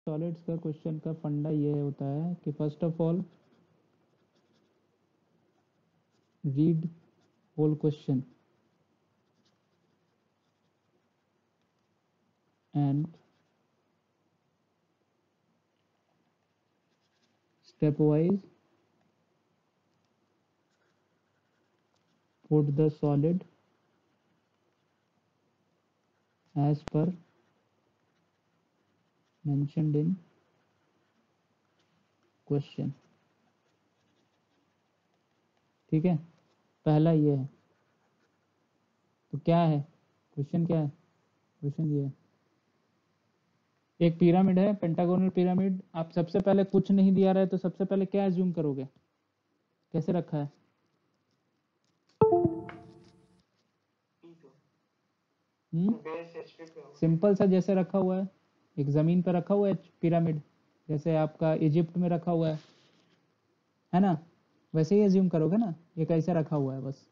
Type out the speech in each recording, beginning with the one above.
Solids का question का फंडा ये होता है कि first of all read whole question and step wise put the solid as per mentioned in question। ठीक है, पहला ये है। तो क्या है क्वेश्चन, क्या है क्वेश्चन? ये है, एक पिरामिड है, पेंटागोनल पिरामिड। आप सबसे पहले कुछ नहीं दिया रहा है तो सबसे पहले क्या एज्यूम करोगे? कैसे रखा है? सिंपल सा जैसे रखा हुआ है, एक जमीन पर रखा हुआ है पिरामिड, जैसे आपका इजिप्ट में रखा हुआ है ना, वैसे ही एज्यूम करोगे ना। ये कैसे रखा हुआ है बस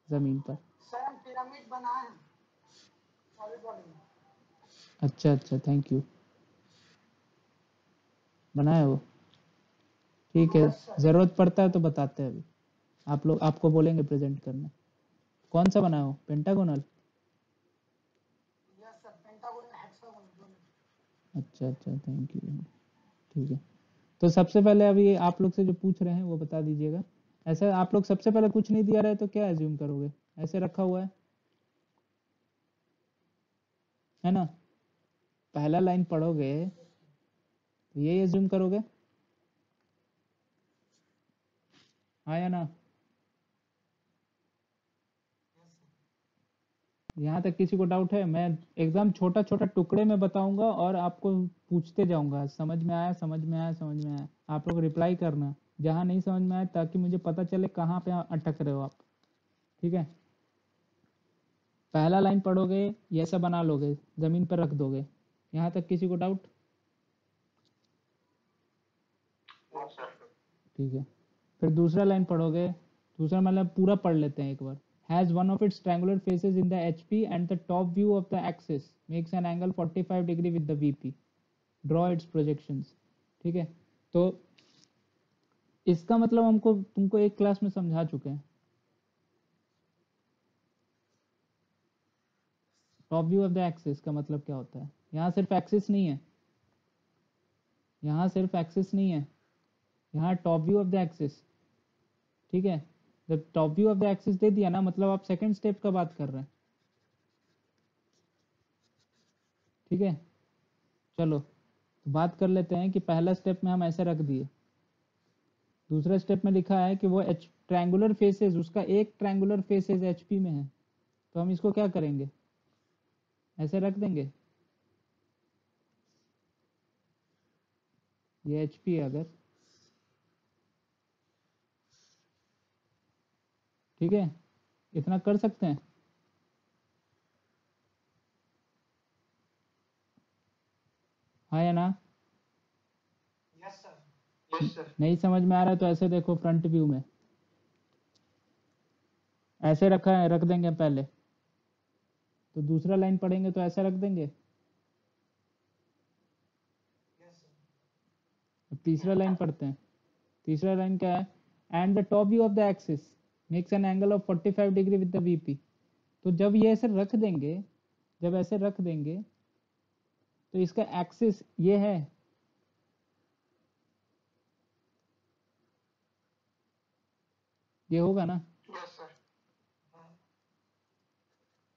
जमीन पर। सर पिरामिड बना है सॉलिड बॉडी में। अच्छा अच्छा, थैंक यू। बनाए हो, ठीक है। जरूरत पड़ता है तो बताते हैं। अभी आप लोग, आपको बोलेंगे प्रेजेंट करने। कौन सा बनाए हो? Pentagonal? Yes sir, pentagonal hexagonal दोनों। अच्छा अच्छा, थैंक यू। ठीक है, तो सबसे पहले अभी आप लोग से जो पूछ रहे हैं वो बता दीजिएगा। ऐसे आप लोग सबसे पहले कुछ नहीं दिया रहे तो क्या एज्यूम करोगे? ऐसे रखा हुआ है ना। पहला लाइन पढ़ोगे तो ये एज्यूम करोगे, हाँ या ना? यहाँ तक किसी को डाउट है? मैं एकदम छोटा छोटा टुकड़े में बताऊंगा और आपको पूछते जाऊंगा, समझ में आया, समझ में आया, समझ में आया। आप लोग रिप्लाई करना जहाँ नहीं समझ में आया, ताकि मुझे पता चले कहाँ पे अटक रहे हो आप। ठीक है, पहला लाइन पढ़ोगे ये ऐसा बना लोगे, जमीन पर रख दोगे। यहाँ तक किसी को डाउट? ठीक है, फिर दूसरा लाइन पढ़ोगे। दूसरा मतलब पूरा पढ़ लेते हैं एक बार। Has one of its triangular faces in the HP and the top view of the axis makes an angle 45 degree with the VP, draw its projections. ठीक है, तो इसका मतलब हमको तुमको एक क्लास में समझा चुके हैं। Top view of the axis का मतलब क्या होता है? यहाँ सिर्फ एक्सिस नहीं है, यहाँ सिर्फ एक्सिस नहीं है, यहाँ top view of the axis. ठीक है, जब top view of the axis दे दिया ना, मतलब आप सेकंड स्टेप का बात कर रहे हैं। ठीक है, चलो तो बात कर लेते हैं कि पहला स्टेप में हम ऐसे रख दिए। दूसरा स्टेप में लिखा है कि वो एच ट्रायंगुलर फेसेस, उसका एक ट्रायंगुलर फेसेस एचपी में है, तो हम इसको क्या करेंगे? ऐसे रख देंगे। ये एचपी है अगर, ठीक है, इतना कर सकते हैं। हाँ या ना? Yes sir, yes sir. नहीं समझ में आ रहा है तो ऐसे देखो, फ्रंट व्यू में ऐसे रखा है, रख देंगे पहले। तो दूसरा लाइन पढ़ेंगे तो ऐसा रख देंगे। अब तीसरा लाइन पढ़ते हैं। तीसरा लाइन क्या है? And the top view of the axis makes an angle of 45 degree with the VP. तो जब ये ऐसे रख देंगे, जब ऐसे रख देंगे तो इसका एक्सिस ये है, ये होगा ना। Yes sir.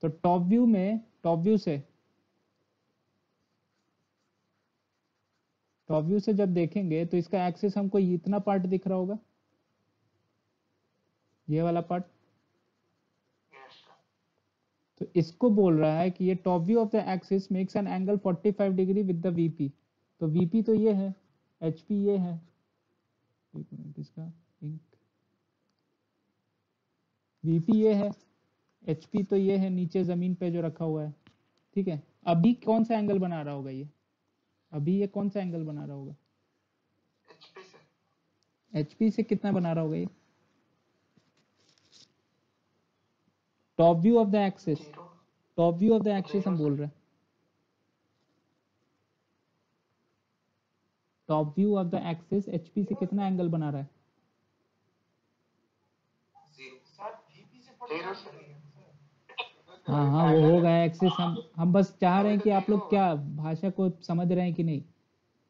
तो टॉप व्यू में, टॉप व्यू से, टॉप व्यू से जब देखेंगे तो इसका एक्सिस हमको इतना पार्ट दिख रहा होगा, ये वाला पार्ट। तो इसको बोल रहा है कि ये top view of the axis makes an angle 45 degree with the VP. तो वीपी तो ये है, एचपी ये है। एक मिनट, इसका इंक, वीपी ये है, एचपी तो ये है नीचे जमीन पे जो रखा हुआ है। ठीक है, अभी कौन सा एंगल बना रहा होगा ये? अभी ये कौन सा एंगल बना रहा होगा? एचपी से। एचपी से कितना बना रहा होगा ये? Top view of the axis, top view of the axis हम बोल रहे हैं। Top view of the axis HP से कितना एंगल बना रहा है? सर VP से 45 डिग्री है सर। हाँ हाँ वो हो गया एक्सिस। हम बस चाह रहे हैं कि आप लोग क्या भाषा को समझ रहे हैं कि नहीं।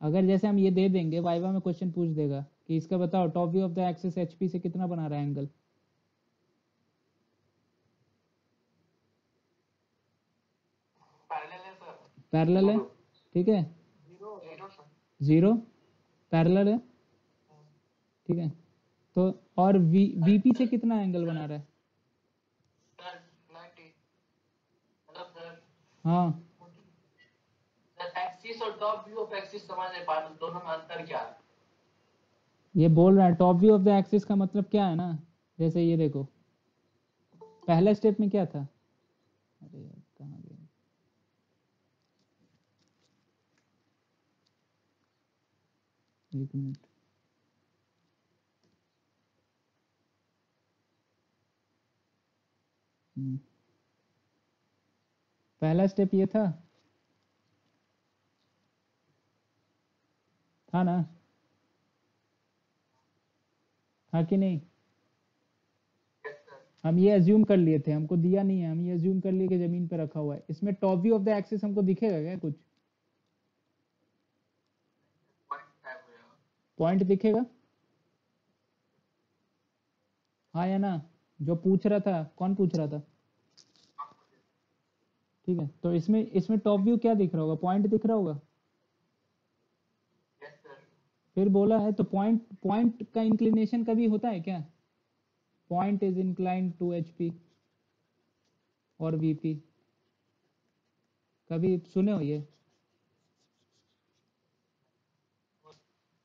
अगर जैसे हम ये दे देंगे, वाइवा में क्वेश्चन पूछ देगा कि इसका बताओ top view of the axis HP से कितना बना रहा है एंगल। पैरेलल है सर। पैरेलल है, ठीक है। 0 सर। 0 पैरेलल है, ठीक है। तो और वीपी से कितना एंगल बना रहा है? सर 90 मतलब सर हाँ एक्सिस और टॉप व्यू ऑफ एक्सिस समझ नहीं पा रहे, दोनों में अंतर क्या है? ये बोल रहा है top view of the axis का मतलब क्या है ना। जैसे ये देखो, पहला स्टेप में क्या था? अरे यार कहाँ गया? एक मिनट। पहला स्टेप ये था ना? था कि नहीं? हम ये अज्यूम कर लिए थे, हमको दिया नहीं है, हम ये अज्यूम कर लिए कि जमीन पे रखा हुआ है। इसमें top view of the axis हमको दिखेगा क्या कुछ? पॉइंट दिखेगा? हाँ या ना? जो पूछ रहा था, कौन पूछ रहा था? ठीक है, तो इसमें टॉप व्यू क्या दिख रहा होगा? पॉइंट दिख रहा होगा। फिर बोला है तो पॉइंट का इंक्लिनेशन कभी होता है क्या? Point is inclined to HP और वीपी, कभी सुने हो ये?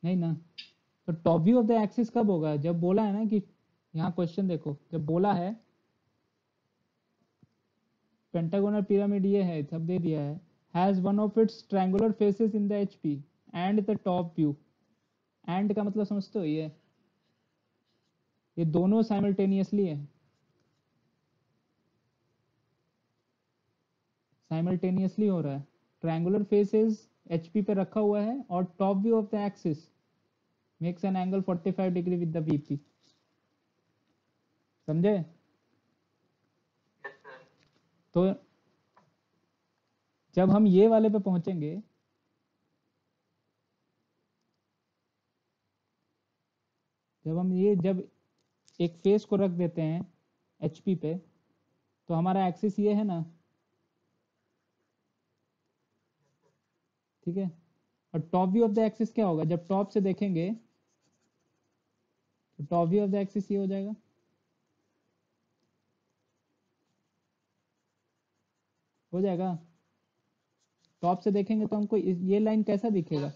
नहीं ना। तो top view of the axis कब होगा? जब बोला है ना कि, यहाँ क्वेश्चन देखो, जब बोला है पेंटागोनल पिरामिड ये है, सब दे दिया है, has one of its triangular faces in the HP and the top view. And का मतलब समझते हो? ये दोनों साइमल्टेनियसली है, साइमल्टेनियसली हो रहा है। ट्रायंगुलर फेसेस एचपी पे रखा हुआ है और top view of the axis makes an angle 45 degree with the VP. समझे? तो जब हम ये वाले पे पहुंचेंगे, जब एक फेस को रख देते हैं एचपी पे, तो हमारा एक्सिस ये है ना, ठीक है। और top view of the axis क्या होगा? जब टॉप से देखेंगे तो top view of the axis ये हो जाएगा, हो जाएगा। टॉप से देखेंगे तो हमको ये लाइन कैसा दिखेगा?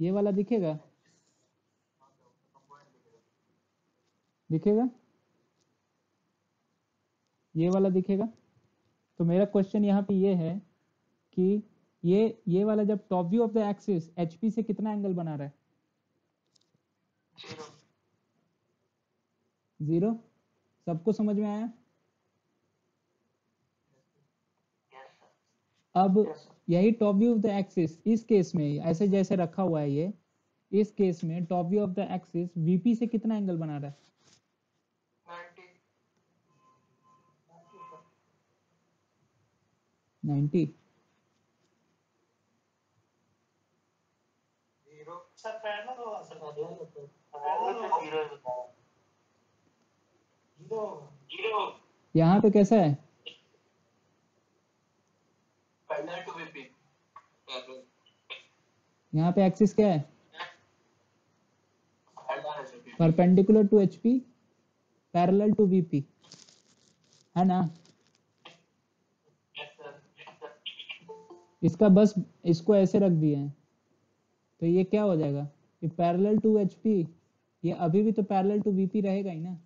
ये वाला दिखेगा, दिखेगा, ये वाला दिखेगा। तो मेरा क्वेश्चन यहाँ पे ये है कि ये वाला जब top view of the axis HP से कितना एंगल बना रहा है? 0। सबको समझ में आया? अब यही top view of the axis इस केस में ऐसे जैसे रखा हुआ है ये, इस केस में top view of the axis VP से कितना एंगल बना रहा है? 90। सर पैरेलल होगा सर। पैरेलल होगा। 0 यहाँ पे कैसा है? Parallel to VP. यहाँ पे एक्सिस क्या है? Perpendicular to HP, parallel to VP, है ना? इसका बस इसको ऐसे रख दिए हैं, तो ये क्या हो जाएगा? ये पैरेलल टू एचपी, ये अभी भी तो पैरेलल टू वीपी रहेगा ही ना,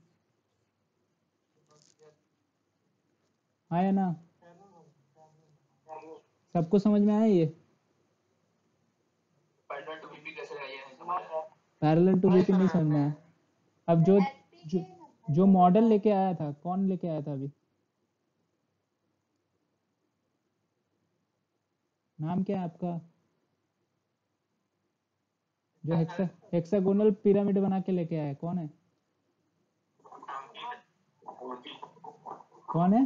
हाँ या ना? सबको समझ में आया ये? पैरेलल टू वीपी कैसे है, ये नहीं समझ आया। पैरेलल टू वीपी नहीं समझ में आया? अब जो मॉडल लेके आया था, कौन लेके आया था अभी? नाम क्या है आपका? जो हेक्सागोनल पिरामिड बना के लेके आया कौन है? कौन है?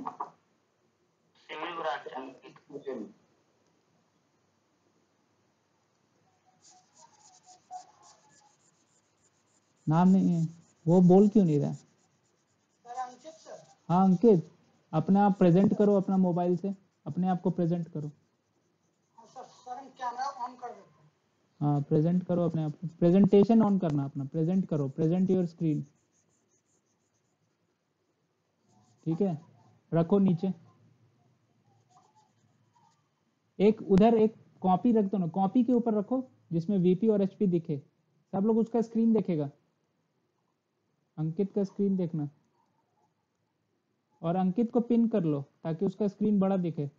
सिविल ब्रांच अंकित। नाम नहीं है, वो बोल क्यों नहीं रहा? सर अंकित सर। हाँ अंकित, अपने आप प्रेजेंट करो, अपना मोबाइल से अपने आप को प्रेजेंट करो। हाँ सर हम कैमरा ऑन कर देते हैं। हाँ प्रेजेंट करो अपने आप को, प्रेजेंटेशन ऑन करना अपना, प्रेजेंट करो, प्रेजेंट योर स्क्रीन। ठीक है, रखो नीचे। एक उधर एक कॉपी रख दो ना, कॉपी के ऊपर रखो जिसमें वीपी और एचपी दिखे, सब लोग उसका स्क्रीन देखेगा। अंकित का स्क्रीन देखना, और अंकित को पिन कर लो ताकि उसका स्क्रीन बड़ा दिखे।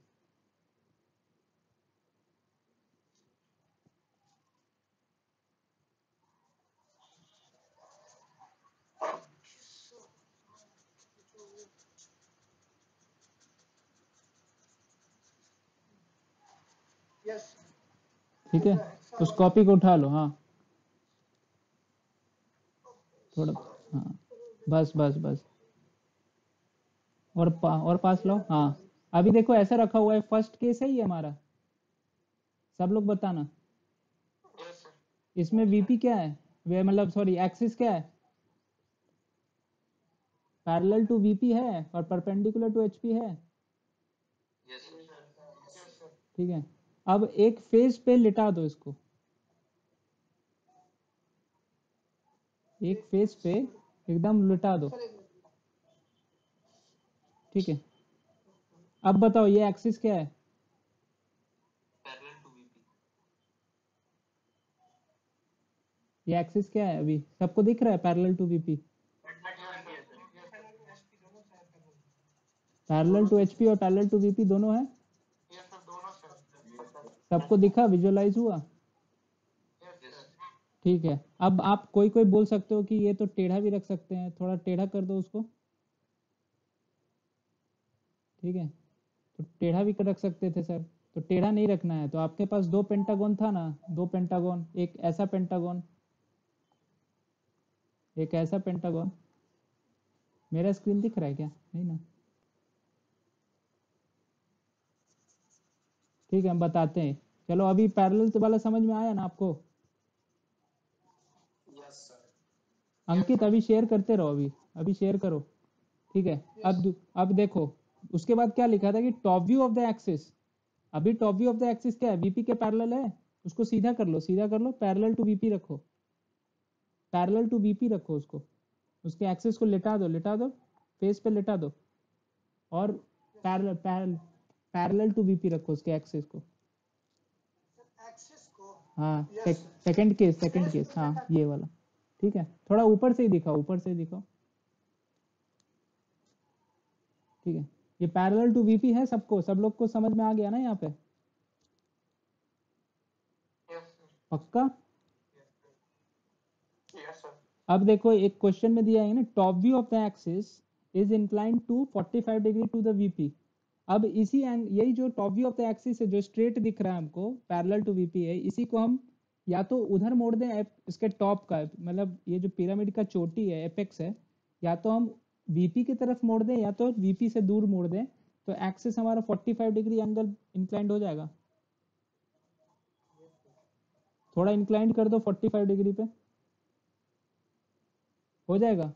यस ठीक है, उस कॉपी को उठा लो। हाँ थोड़ा, हाँ बस बस बस, और पास लो। हाँ अभी देखो ऐसा रखा हुआ है, फर्स्ट केस है ये हमारा, सब लोग बताना यस सर। इसमें वीपी क्या है, वे मतलब सॉरी एक्सिस क्या है? पैरेलल टू वीपी है और परपेंडिकुलर टू एचपी है। Yes sir. ठीक है, अब एक फेस पे लिटा दो इसको, एक फेस पे एकदम लिटा दो। सर एक मिनट। ठीक है, अब बताओ ये एक्सिस क्या है? Parallel to VP. ये एक्सिस क्या है? अभी सबको दिख रहा है parallel to VP, parallel to HP और पैरेलल टू वीपी दोनों है। यस सर, दोनों सर। सबको दिखा, विजुअलाइज हुआ? यस। ठीक है, अब आप कोई कोई बोल सकते हो कि ये तो टेढ़ा भी रख सकते हैं, थोड़ा टेढ़ा कर दो उसको। ठीक है, तो टेढ़ा भी रख सकते थे सर, तो टेढ़ा नहीं रखना है, तो आपके पास दो पेंटागन था ना, दो पेंटागन, एक ऐसा पेंटागन, एक ऐसा पेंटागन। मेरा स्क्रीन दिख रहा है क्या? नहीं ना? ठीक है हम बताते हैं। चलो अभी पैरेलल वाला समझ में आया ना आपको? Yes sir. अंकित अभी शेयर करते रहो, अभी शेयर करो। ठीक है, अब देखो उसके बाद क्या लिखा था कि top view of the axis. अभी top view of the axis क्या है? वीपी के पैरेलल है, उसको सीधा कर लो, सीधा कर लो, पैरेलल टू वीपी रखो, पैरेलल टू वीपी रखो उसको, उसके एक्सिस को लिटा दो, फेस पे लिटा दो, और parallel parallel parallel to VP रखो उसके एक्सिस को। एक्सिस को हाँ यस सेकंड केस, हाँ ये वाला। ठीक है, थोड़ा ऊपर से ही दिखाओ, ऊपर से ही दिखाओ। ठीक है, ये पैरेलल टू वीपी है, सबको, सब लोग को समझ में आ गया ना यहाँ पे? Yes sir. पक्का? Yes sir. अब देखो एक क्वेश्चन में दिया है ना, top view of the axis is inclined to 45 degree to the VP. अब इसी यही जो top view of the axis है, जो स्ट्रेट दिख रहा है हमको, पैरेलल टू वीपी है, इसी को हम या तो उधर मोड़ दें, इसके टॉप का मतलब ये जो पिरामिड का चोटी है, एपेक्स है, या तो हम वीपी की तरफ मोड़ दें या तो वीपी से दूर मोड़ दें, तो एक्सिस हमारा 45 डिग्री एंगल इंक्लाइंड हो जाएगा। थोड़ा इंक्लाइंड कर दो 45 डिग्री पे, हो जाएगा?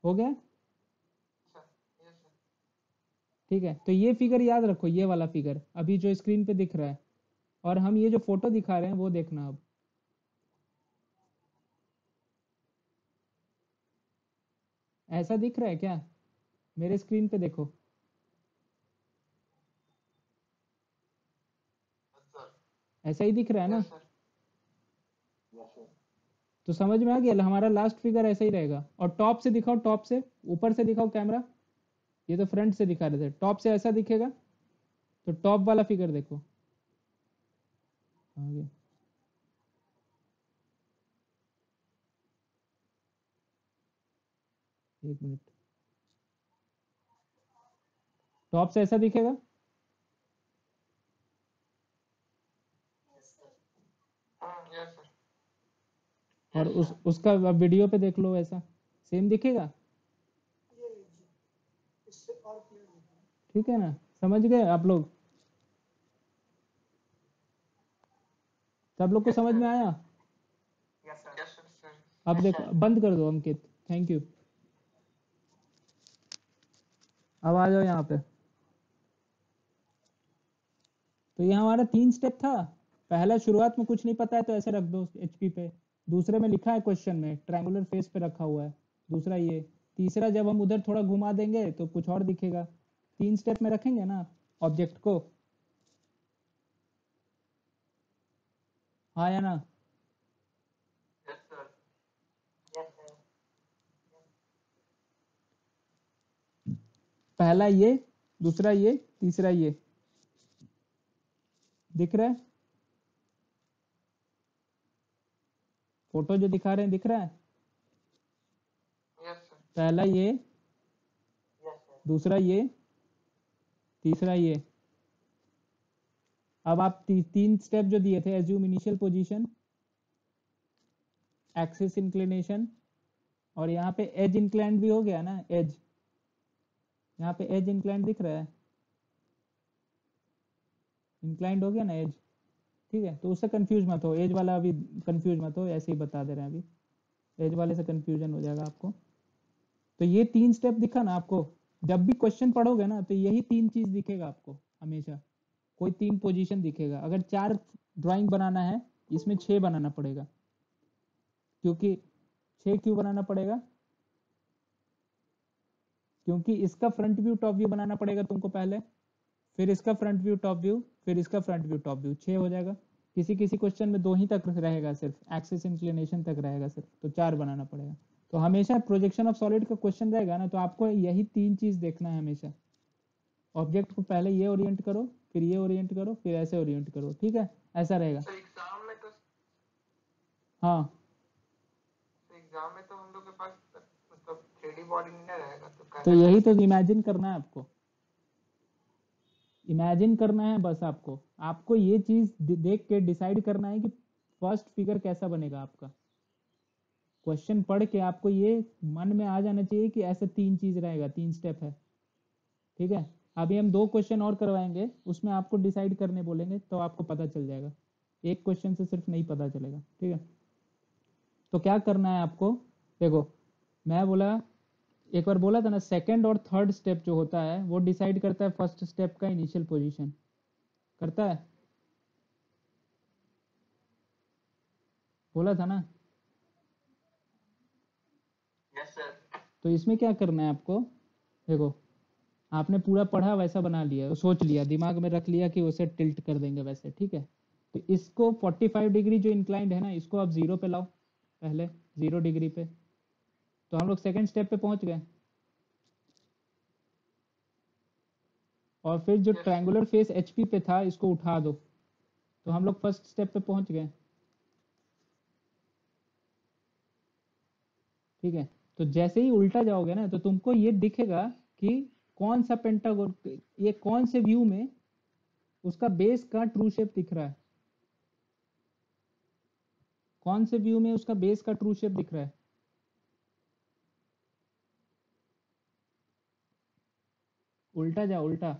हो गया? ठीक है, तो ये फिगर याद रखो, ये वाला फिगर अभी जो स्क्रीन पे दिख रहा है, और हम ये जो फोटो दिखा रहे हैं वो देखना। अब ऐसा दिख रहा है क्या? मेरे स्क्रीन पे देखो, ऐसा ही दिख रहा है ना? तो समझ में आ गया, हमारा लास्ट फिगर ऐसा ही रहेगा। और टॉप से दिखाओ, टॉप से, ऊपर से दिखाओ कैमरा, ये तो फ्रंट से दिखा रहे थे, टॉप से ऐसा दिखेगा, तो टॉप वाला फिगर देखो। आगे एक मिनट, टॉप से ऐसा दिखेगा। Yes sir. और उसका वीडियो पे देख लो, ऐसा सेम दिखेगा। ये लीजिए, इससे और क्लियर दिख रहा है। ठीक है ना, समझ गए आप लोग? सब लोग को समझ में आया? Yes sir. अब देखो, बंद कर दो अंकित, थैंक यू। अब आ जाओ यहाँ पे। तो ये हमारा 3 स्टेप था। पहला, शुरुआत में कुछ नहीं पता है तो ऐसे रख दो एचपी पे। दूसरे में लिखा है क्वेश्चन में, ट्रायंगुलर फेस पे रखा हुआ है। दूसरा ये। तीसरा, जब हम उधर थोड़ा घुमा देंगे तो कुछ और दिखेगा। 3 स्टेप में रखेंगे ना ऑब्जेक्ट को, हाँ या ना? Yes sir. पहला ये, दूसरा ये, तीसरा ये। दिख रहा है? फोटो जो दिखा रहे हैं दिख रहा है? Yes sir. पहला ये, दूसरा ये, तीसरा ये। अब आप 3 स्टेप जो दिए थे, assume initial position, axis inclination, और यहाँ पे एज इंक्लाइंड भी हो गया ना, एज। यहाँ पे एज इंक्लाइंड दिख रहा है, इंक्लाइंड हो गया ना एज। ठीक है, तो उससे कंफ्यूज मत हो, एज वाला अभी कंफ्यूज मत हो, ऐसे ही बता दे रहे हैं अभी। एज वाले से कंफ्यूजन हो जाएगा आपको। तो ये 3 स्टेप दिखा ना आपको? जब भी क्वेश्चन पढ़ोगे ना तो यही 3 चीज दिखेगा आपको हमेशा। कोई 3 पोजीशन दिखेगा। अगर 4 ड्राइंग बनाना है, इसमें 6 बनाना पड़ेगा। क्योंकि 6 क्यों बनाना पड़ेगा? क्योंकि इसका फ्रंट व्यू टॉप व्यू बनाना पड़ेगा तुमको पहले, फिर इसका फ्रंट व्यू टॉप व्यू, फिर इसका फ्रंट व्यू टॉप व्यू। 6 हो जाएगा। किसी किसी क्वेश्चन में 2 ही तक रहेगा, सिर्फ एक्सिस इंक्लिनेशन तक रहेगा सिर्फ, तो 4 बनाना पड़ेगा। तो हमेशा प्रोजेक्शन ऑफ सॉलिड का क्वेश्चन रहेगा ना, तो आपको यही 3 चीज देखना है हमेशा। ऑब्जेक्ट को पहले ये ओरिएंट करो, फिर ये ओरिएंट करो, फिर ऐसे ओरिएंट करो। ठीक है, ऐसा रहेगा। सर एग्जाम में तो हाँ, हम लोग के पास मतलब 3D बॉडी नहीं रहेगा, तो तो यही तो इमेजिन करना है आपको। इमेजिन करना है बस आपको। आपको ये चीज देख के डिसाइड करना है कि फर्स्ट फिगर कैसा बनेगा आपका। क्वेश्चन पढ़ के आपको ये मन में आ जाना चाहिए कि ऐसे 3 चीज रहेगा, 3 स्टेप है। ठीक है, अभी हम 2 क्वेश्चन और करवाएंगे, उसमें आपको डिसाइड करने बोलेंगे, तो आपको पता चल जाएगा। एक क्वेश्चन से सिर्फ नहीं पता चलेगा। ठीक है, तो क्या करना है आपको? देखो, मैं बोला, एक बार बोला था ना, सेकंड और थर्ड स्टेप जो होता है वो डिसाइड करता है फर्स्ट स्टेप का इनिशियल पोजीशन। करता है, बोला था ना? Yes sir. तो इसमें क्या करना है आपको? देखो, आपने पूरा पढ़ा वैसा बना लिया, सोच लिया, दिमाग में रख लिया कि उसे टिल्ट कर देंगे वैसे। ठीक है, तो इसको 45 डिग्री जो इंक्लाइंड है ना, इसको आप 0 पे लाओ, पहले 0 डिग्री पे। तो हम लोग सेकंड स्टेप पे पहुंच गए। और फिर जो Yes. ट्रायंगुलर फेस एचपी पे था, इसको उठा दो, तो हम लोग फर्स्ट स्टेप पे पहुंच गए। ठीक है, तो जैसे ही उल्टा जाओगे ना, तो तुमको ये दिखेगा कि कौन सा पेंटागोन, ये कौन से व्यू में उसका बेस का ट्रू शेप दिख रहा है। कौन से व्यू में उसका बेस का ट्रू शेप दिख रहा है? उल्टा जा, उल्टा,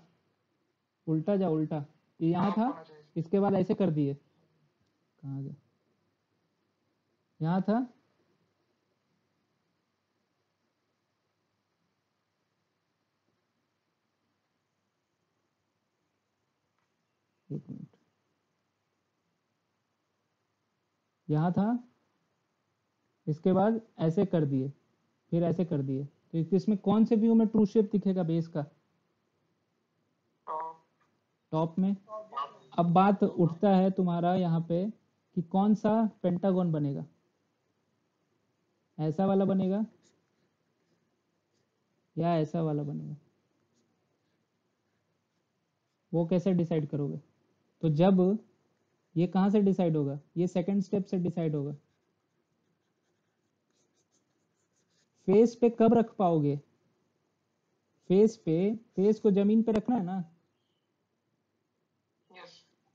उल्टा जा, उल्टा। ये यहाँ था, होना चाहिए। इसके बाद ऐसे कर दिए। कहाँ गया? यहाँ था, एक मिनट, यहाँ था, इसके बाद ऐसे कर दिए, फिर ऐसे कर दिए। तो इसमें कौन से व्यू में ट्रू शेप दिखेगा बेस का? टॉप। टॉप में। अब बात उठता है तुम्हारा यहाँ पे कि कौन सा पेंटागन बनेगा। ऐसा वाला बनेगा या ऐसा वाला बनेगा? वो कैसे डिसाइड करोगे? तो जब ये कहाँ से डिसाइड होगा? ये सेकंड स्टेप से डिसाइड होगा। फेस पे कब रख पाओगे? फेस पे, फेस को जमीन पे रखना है ना। यस।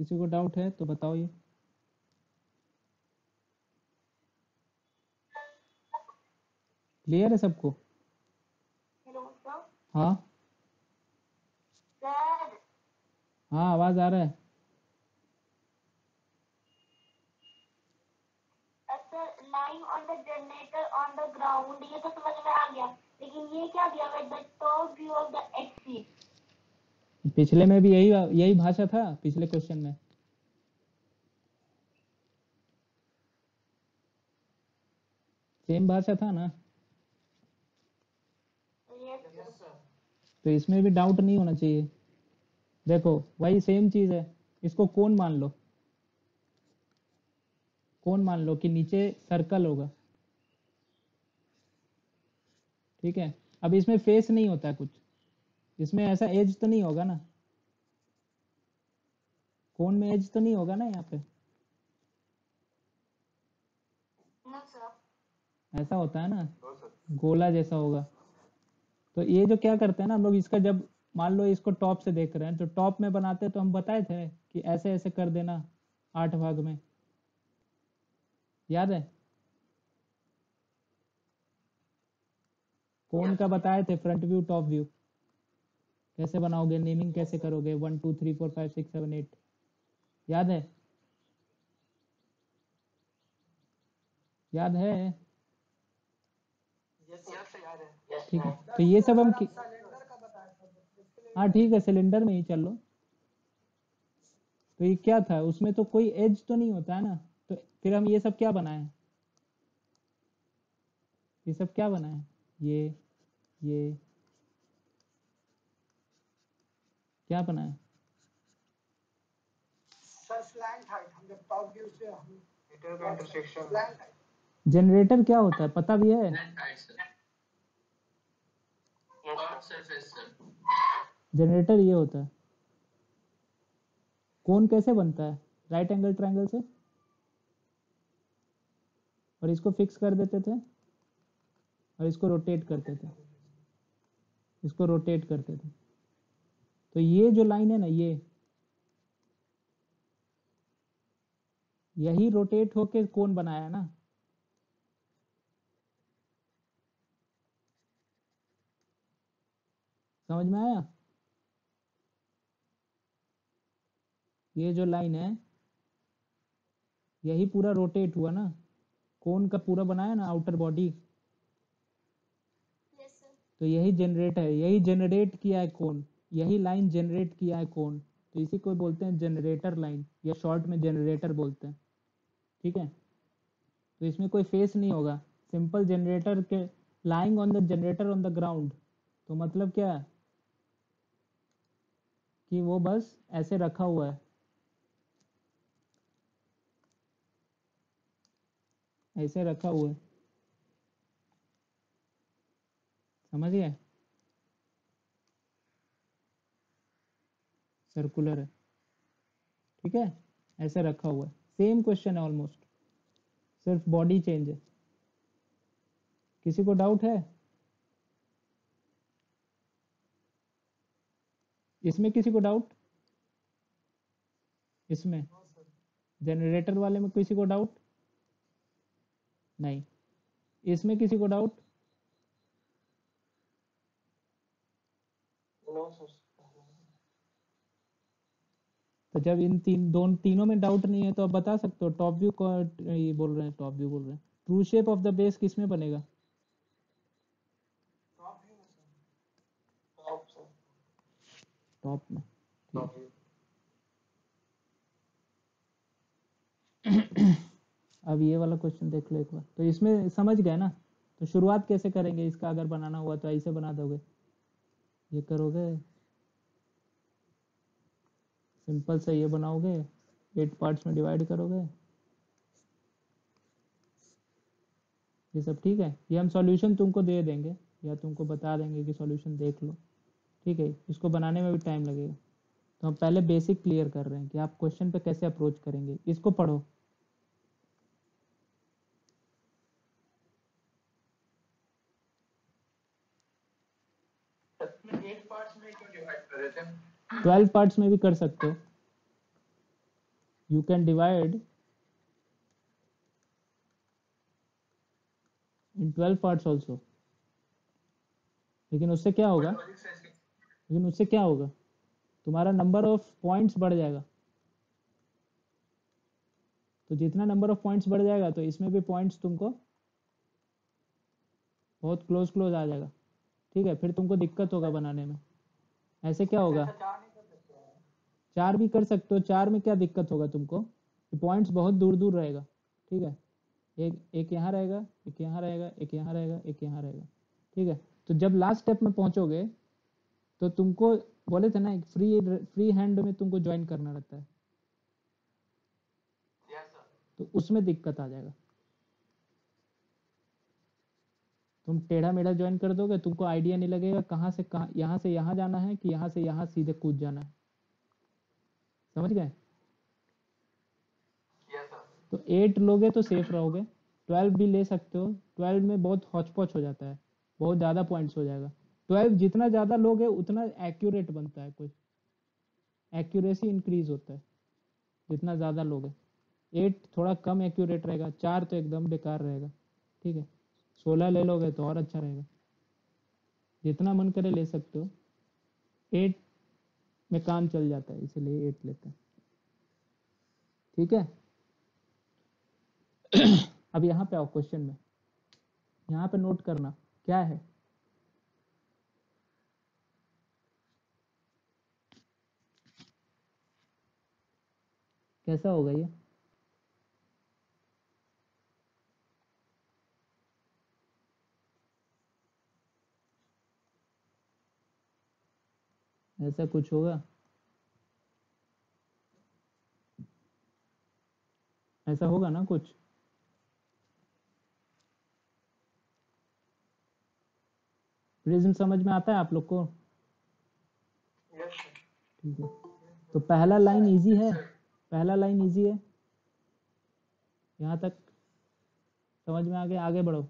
किसी को डाउट है तो बताओ ये। क्लियर है सबको? Hello sir. हाँ सर हाँ, आवाज आ रहा है। Sir line on the generator on the ground ये तो समझ में आ गया, लेकिन ये क्या दिया हुआ है, the top view of the axis. पिछले में भी यही भाषा था, पिछले क्वेश्चन में। सेम भाषा था ना, यस यस सर। तो इसमें भी डाउट नहीं होना चाहिए। देखो वही सेम चीज है। इसको कौन मान लो, कौन मान लो कि नीचे सर्कल होगा, ठीक है। अब इसमें फेस नहीं होता कुछ, इसमें ऐसा एज तो नहीं होगा ना, कोन में एज तो नहीं होगा ना यहाँ पे। No sir. ऐसा होता है ना, तो सर गोला जैसा होगा। तो ये जो क्या करते हैं ना हम लोग, इसका जब मान लो इसको टॉप से देख रहे हैं, तो टॉप में बनाते तो हम बताए थे कि ऐसे ऐसे कर देना 8 भाग में, याद है? कौन का बताए थे, फ्रंट व्यू टॉप व्यू कैसे बनाओगे, नेमिंग कैसे करोगे, 1 2 3 4 5 6 7 8, याद है? याद है? यस यस याद है। ठीक है, तो ये सब हम सिलेंडर का बताया था। हाँ ठीक है, सिलेंडर में ही चल लो। तो ये क्या था, उसमें तो कोई एज तो नहीं होता है ना, तो फिर हम ये सब क्या बनाए, ये सब क्या बनाए, ये क्या बनाए? सर स्लैंट हाइट, हम जब टॉप व्यू से हम मीटर का इंटरसेक्शन। Slant height. जनरेटर क्या होता है पता भी है? जनरेटर ये होता है। कोन कैसे बनता है, राइट एंगल ट्रायंगल से, और इसको फिक्स कर देते थे और इसको रोटेट करते थे, इसको रोटेट करते थे। तो ये जो लाइन है ना, ये यही रोटेट होके कोन बनाया है ना। समझ में आया? ये जो लाइन है यही पूरा रोटेट हुआ ना, कोन का पूरा बनाया ना आउटर बॉडी। Yes sir. तो यही जनरेट है, यही जनरेट किया है कोन, यही लाइन जनरेट किया है कोन। तो इसी को बोलते हैं जनरेटर लाइन, या शॉर्ट में जनरेटर बोलते हैं, ठीक है। तो इसमें कोई फेस नहीं होगा, सिंपल जनरेटर के lying on the generator on the ground. तो मतलब क्या है कि वो बस ऐसे रखा हुआ है, ऐसे रखा हुआ है, समझ गए? सर्कुलर है, ठीक है, ऐसे रखा हुआ है। सेम क्वेश्चन है ऑलमोस्ट, सिर्फ बॉडी चेंज है। किसी को डाउट है इसमें? किसी को डाउट इसमें, जनरेटर वाले में किसी को डाउट नहीं? इसमें किसी को डाउट? No sir. तो जब इन तीनों में डाउट नहीं है तो आप बता सकते हो। टॉप व्यू को ये बोल रहे हैं, टॉप व्यू बोल रहे हैं, true shape of the base किस में बनेगा? टॉप व्यू में सर। Top sir. टॉप में, ठीक। Top view. अब ये वाला क्वेश्चन देख लो एक बार, तो इसमें समझ गए ना। तो शुरुआत कैसे करेंगे इसका, अगर बनाना हुआ तो ऐसे बना दोगे, ये करोगे, सिंपल से ये बनाओगे, 8 पार्ट्स में डिवाइड करोगे, ये सब ठीक है। ये हम सॉल्यूशन तुमको दे देंगे या तुमको बता देंगे कि सॉल्यूशन देख लो, ठीक है। इसको बनाने में भी टाइम लगेगा। तो हम पहले बेसिक क्लियर कर रहे हैं कि आप क्वेश्चन पे कैसे अप्रोच करेंगे। इसको पढ़ो। इसमें 8 पार्ट्स में क्यों डिवाइड कर देते हैं? 12 पार्ट्स में भी कर सकते हो, you can divide in 12 parts also. लेकिन उससे क्या होगा, तुम्हारा नंबर ऑफ पॉइंट्स बढ़ जाएगा। तो जितना नंबर ऑफ पॉइंट्स बढ़ जाएगा तो इसमें भी पॉइंट्स तुमको बहुत क्लोज आ जाएगा। ठीक है, फिर तुमको दिक्कत होगा बनाने में। ऐसे क्या होगा, 4 भी कर सकते हो। 4 में क्या दिक्कत होगा तुमको, पॉइंट्स बहुत दूर रहेगा। ठीक है, एक यहाँ रहेगा, एक यहाँ रहेगा, एक यहाँ रहेगा, एक यहाँ रहेगा। ठीक है, तो जब लास्ट स्टेप में पहुंचोगे तो तुमको बोले थे ना एक फ्री हैंड में तुमको ज्वाइन करना रहता है, तो उसमें दिक्कत आ जाएगा। तुम टेढ़ा मेढ़ा ज्वाइन कर दोगे, तुमको आइडिया नहीं लगेगा कहाँ से कहाँ, यहाँ से यहाँ जाना है कि यहाँ से यहाँ सीधे कूद जाना है। समझ गए? तो 8 लोगे तो सेफ रहोगे। 12 भी ले सकते हो। 12 में बहुत हौच-पौच हो जाता है, बहुत ज़्यादा पॉइंट्स हो जाएगा। 12 जितना ज़्यादा लोगे उतना एक्यूरेट बनता है, कुछ एक्यूरेसी इंक्रीज होता है जितना ज़्यादा लोगे। 8 थोड़ा कम एक्यूरेट रहेगा, 4 तो एकदम बेकार रहेगा। ठीक है, 16 ले लोगे तो और अच्छा रहेगा। जितना मन करे ले सकते हो। 8 में काम चल जाता है, इसलिए 8 लेते हैं। ठीक है, अब यहाँ पे आओ क्वेश्चन में। यहाँ पे नोट करना क्या है। कैसा होगा ये? ऐसा कुछ होगा, ऐसा होगा ना कुछ। प्रिज्म समझ में आता है आप लोग को? ठीक है, तो पहला लाइन इजी है, पहला लाइन इजी है। यहाँ तक समझ में आ गया? आगे बढ़ो।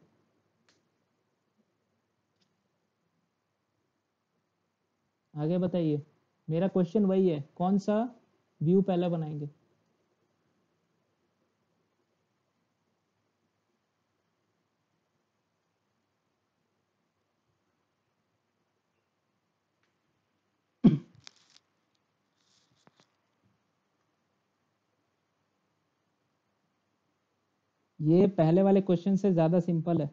आगे बताइए। मेरा क्वेश्चन वही है, कौन सा व्यू पहले बनाएंगे? ये पहले वाले क्वेश्चन से ज्यादा सिंपल है।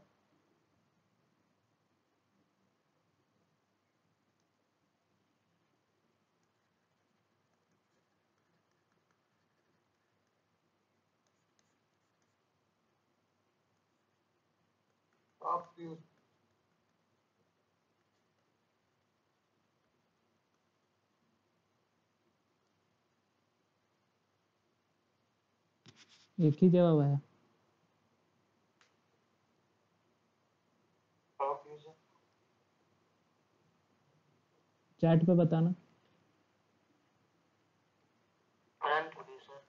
टॉप व्यू एक ही जवाब है। टॉप व्यू से चैट पे बताना। प्लान प्रोड्यूसर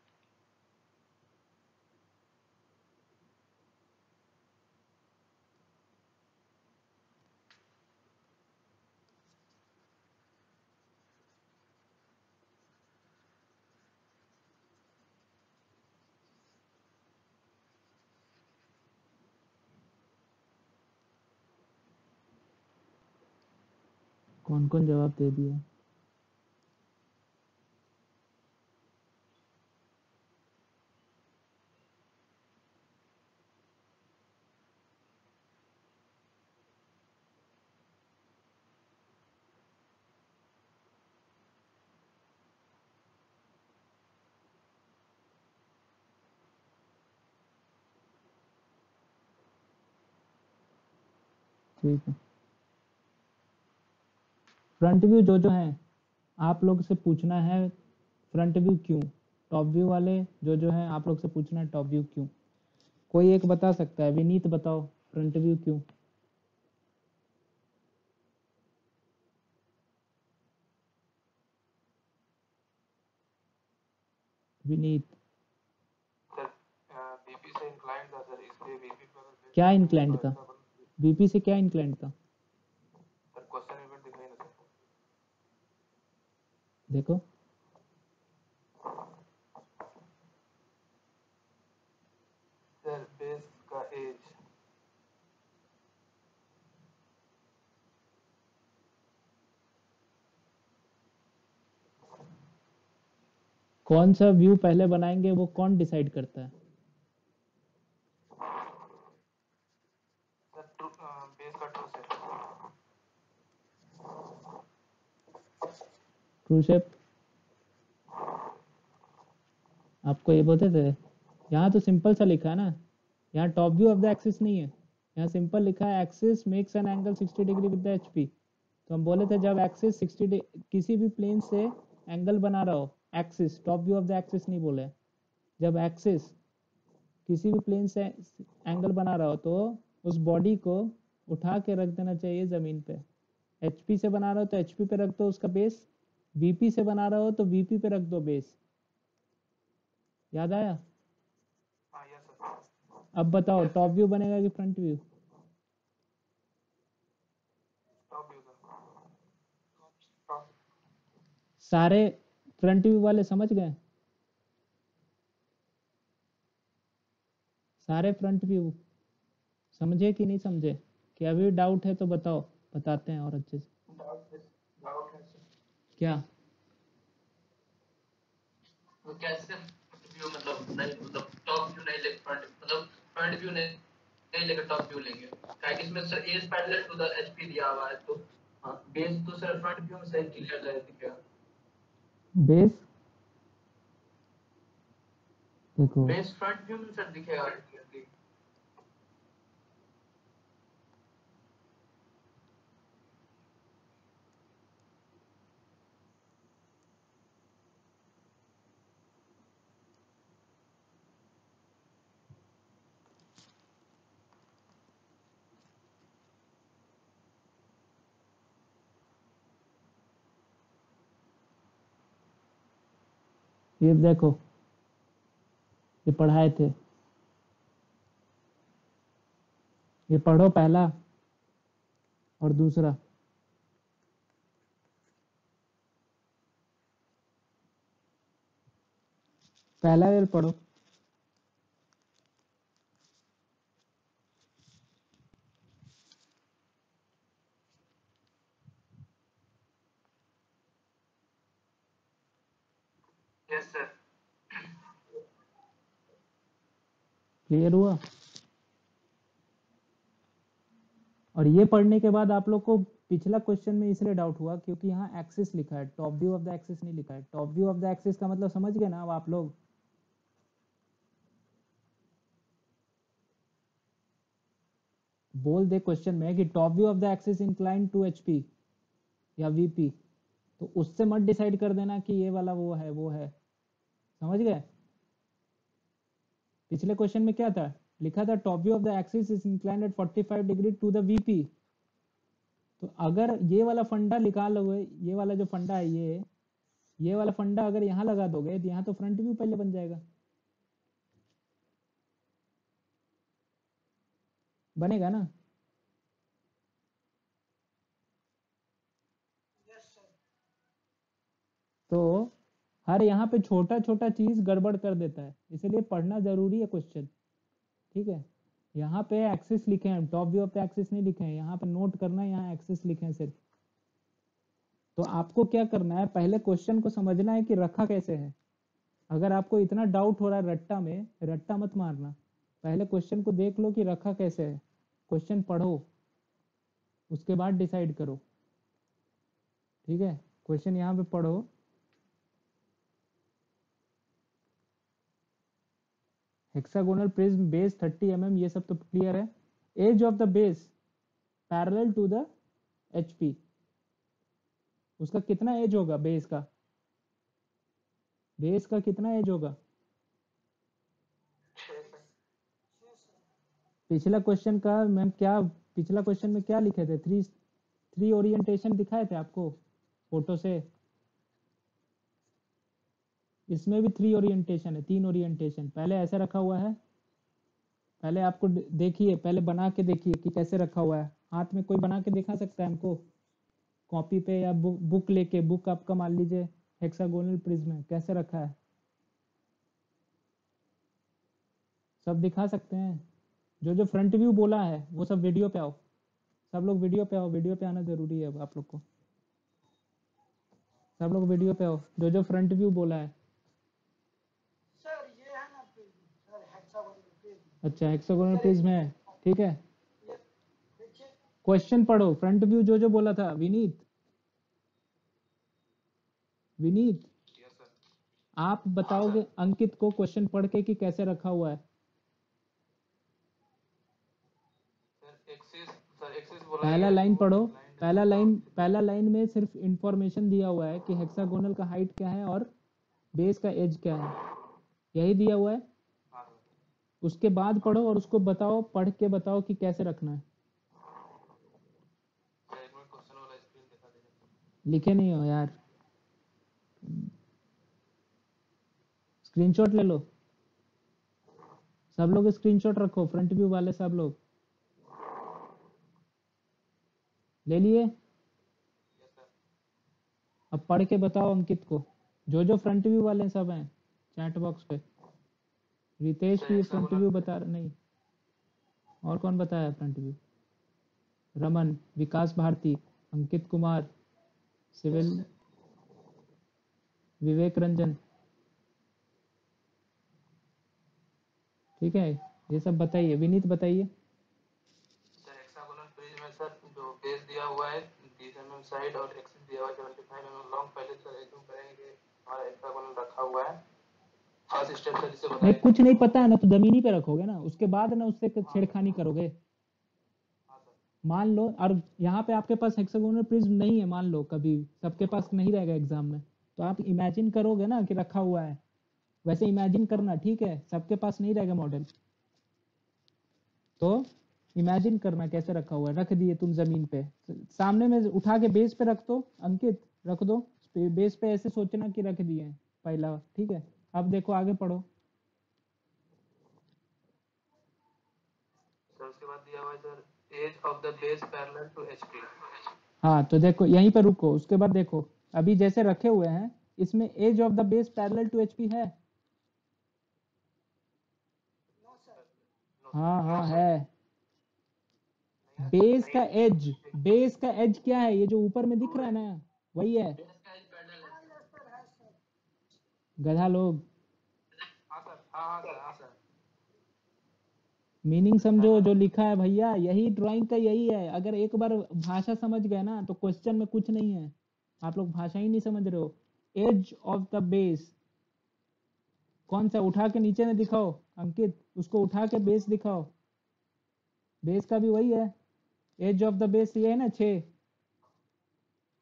कौन कौन जवाब दे दिया? ठीक है, फ्रंट व्यू जो है आप लोग से पूछना है, फ्रंट व्यू क्यों? टॉप व्यू वाले जो है आप लोग से पूछना है टॉप व्यू क्यों? कोई एक बता सकता है? विनीत बताओ, फ्रंट व्यू क्यों? विनीत। सर बीपी से इंक्लाइंड था सर, इसलिए बीपी पर क्या इंक्लाइंड था? बीपी से क्या इंक्लाइंड था? सर क्वेश्चन इवेंट दिखाई ना सर। देखो कौन सा व्यू पहले बनाएंगे वो कौन डिसाइड करता है? सर बेस का ट्रू सेट। ट्रू शेप आपको ये बोलते थे? यहाँ तो सिंपल सा लिखा है ना, यहाँ top view of the axis नहीं है, यहाँ सिंपल लिखा है axis makes an angle 60 degree with the HP. तो हम बोले थे जब एक्सिस 60 किसी भी प्लेन से एंगल बना रहा हो, axis top view of the axis नहीं बोले, जब एक्सिस किसी भी प्लेन से एंगल बना रहा हो तो उस बॉडी को उठा के रख देना चाहिए जमीन पे। एचपी से बना रहा हो तो एचपी पे रख दो उसका बेस, वीपी से बना रहा हो तो वीपी पे रख दो बेस। याद आया? हाँ यस सर। अब बताओ टॉप व्यू बनेगा कि front view? Top view sir. Top. सारे फ्रंट व्यू वाले समझ गए? सारे फ्रंट व्यू समझे कि नहीं समझे? कि अभी डाउट है तो बताओ, बताते हैं और अच्छे से। डाउट है सर। क्या? वो कैसे व्यू मतलब नहीं, मतलब टॉप व्यू नहीं ले, फ्रंट मतलब फ्रंट व्यू नहीं लेकर टॉप व्यू लेंगे, क्या कि इसमें sir edge parallel to the HP दिया हुआ है, तो हाँ बेस तो सर फ्रंट व्यू में सही क्लियर दिखेगा। बेस देखो, बेस फ्रंट व्यू में सर दिखेगा क्लियरली। ये देखो, ये पढ़ाए थे, ये पढ़ो पहला और दूसरा। पहला ये पढ़ो। Yes sir. क्लियर हुआ? और ये पढ़ने के बाद आप लोग को पिछला क्वेश्चन में इसलिए डाउट हुआ क्योंकि यहाँ एक्सिस लिखा है, top view of the axis नहीं लिखा है। Top view of the axis का मतलब समझ गए ना अब आप लोग? बोल दे क्वेश्चन में कि top view of the axis inclined to HP या वीपी, तो उससे मत डिसाइड कर देना कि ये वाला वो है वो है। समझ गए? पिछले क्वेश्चन में क्या था लिखा था? Top view of the axis is inclined at 45 degree to the VP. तो अगर ये वाला फंडा निकाल लोगे, ये वाला जो फंडा है ये वाला फंडा अगर यहाँ लगा दोगे तो यहाँ तो फ्रंट व्यू पहले बन जाएगा, बनेगा ना? Yes sir. तो हर यहाँ पे छोटा छोटा चीज गड़बड़ कर देता है, इसलिए पढ़ना जरूरी है क्वेश्चन। ठीक है, यहाँ पे एक्सिस लिखे हैं, top view of the axis नहीं लिखे हैं, यहाँ पे नोट करना है, यहाँ एक्सिस लिखे हैं सिर्फ। तो आपको क्या करना है, पहले क्वेश्चन को समझना है कि रखा कैसे है। अगर आपको इतना डाउट हो रहा है रट्टा में, रट्टा मत मारना, पहले क्वेश्चन को देख लो कि रखा कैसे है, क्वेश्चन पढ़ो, उसके बाद डिसाइड करो। ठीक है, क्वेश्चन यहाँ पे पढ़ो। हेक्सागोनल प्रिज्म बेस 30 mm, ये सब तो क्लियर है। Edge of the base parallel to the HP, उसका कितना एज होगा? बेस का कितना एज होगा? पिछला क्वेश्चन का मैम क्या, पिछला क्वेश्चन में क्या लिखे थे? थ्री ओरिएंटेशन दिखाए थे आपको फोटो से? इसमें भी 3 ओरिएंटेशन है, 3 ओरिएंटेशन। पहले ऐसे रखा हुआ है, पहले आपको देखिए, पहले बना के देखिए कि कैसे रखा हुआ है। हाथ में कोई बना के दिखा सकता है हमको? कॉपी पे या बुक लेके, बुक आपका मान लीजिए हेक्सागोनल प्रिज्म है, कैसे रखा है? सब दिखा सकते हैं? जो जो फ्रंट व्यू बोला है वो सब वीडियो पे आओ, सब लोग वीडियो पे आओ, वीडियो पे आना जरूरी है अब आप लोग को। सब लोग वीडियो पे आओ, जो जो फ्रंट व्यू बोला है। Sir hexagonal prism. अच्छा हेक्सागोनल प्रिज्म है, ठीक है। ये देखिए क्वेश्चन पढ़ो, फ्रंट व्यू जो बोला था विनीत। Vineet yes sir. आप बताओगे अंकित को क्वेश्चन पढ़ के कि कैसे रखा हुआ है। सर एक्सिस बोला पहला गया लाइन कि वो पढ़ो, inclined है। पहला लाइन में सिर्फ इंफॉर्मेशन दिया हुआ है कि हेक्सागोनल का हाइट क्या है और बेस का एज क्या है, यही दिया हुआ है। हाँ सर। उसके बाद पढ़ो और उसको बताओ, पढ़ के बताओ कि कैसे रखना है। सर एक मिनट क्वेश्चन वाला स्क्रीन दिखा दीजिए। लिखे नहीं हो यार, स्क्रीनशॉट ले लो, सब लोग स्क्रीनशॉट रखो, फ्रंट व्यू वाले सब लोग ले लिए। Yes sir. अब पढ़ के बताओ अंकित को, जो फ्रंट व्यू वाले सब हैं चैट बॉक्स पे। रितेश सर भी फ्रंट व्यू हेक्सागोनल बता रहा नहीं, और कौन बताया फ्रंट व्यू? रमन, विकास भारती, अंकित कुमार, सिविल, विवेक रंजन, ठीक है। ये सब बताइए, विनीत बताइए। सर हेक्सागोनल प्रिज्म में सर जो बेस दिया हुआ है 30 mm साइड और एक्सिस दिया हुआ है 75 mm लॉन्ग। पहले सर एज्यूम करेंगे कि हमारा हेक्सागोनल रखा हुआ है। फर्स्ट स्टेप सर इसे नहीं, बताइए। कुछ नहीं पता है ना तो जमीनी पे रखोगे ना, उसके बाद ना उससे हाँ सर। छेड़खानी करोगे। हाँ सर। मान लो, और यहाँ पे आपके पास हेक्सागोनल प्रिज्म नहीं है, मान लो कभी सबके पास नहीं रहेगा एग्जाम में, तो आप इमेजिन करोगे ना कि रखा हुआ है, वैसे इमेजिन करना, ठीक है। सबके पास नहीं रहेगा मॉडल, तो इमेजिन करना कैसे रखा हुआ है। रख दिए तुम जमीन पे, सामने में उठा के बेस पे रख दो अंकित, रख दो बेस पे, ऐसे सोचना कि रख दिए हैं पहला, ठीक है। अब देखो आगे पढ़ो। सर उसके बाद दिया हुआ है sir edge of the base parallel to HP. हाँ तो देखो यहीं पर रुको, उसके बाद देखो अभी जैसे रखे हुए हैं इसमें edge of the base parallel to HP है। No sir. हाँ हाँ है। नहीं बेस का एज क्या है, ये जो ऊपर में दिख रहा है ना, वही है। बेस का एज पैरेलल हाँ है। यस सर है सर। गधा लोग, हाँ सर। हाँ सर। हाँ सर। मीनिंग समझो जो लिखा है भैया, यही ड्राइंग का यही है। अगर एक बार भाषा समझ गए ना तो क्वेश्चन में कुछ नहीं है। आप लोग भाषा ही नहीं समझ रहे हो। एज ऑफ द बेस कौन सा, उठा के नीचे में दिखाओ अंकित, उसको उठा के बेस दिखाओ। बेस का भी वही है, एज ऑफ द बेस ये है ना 6।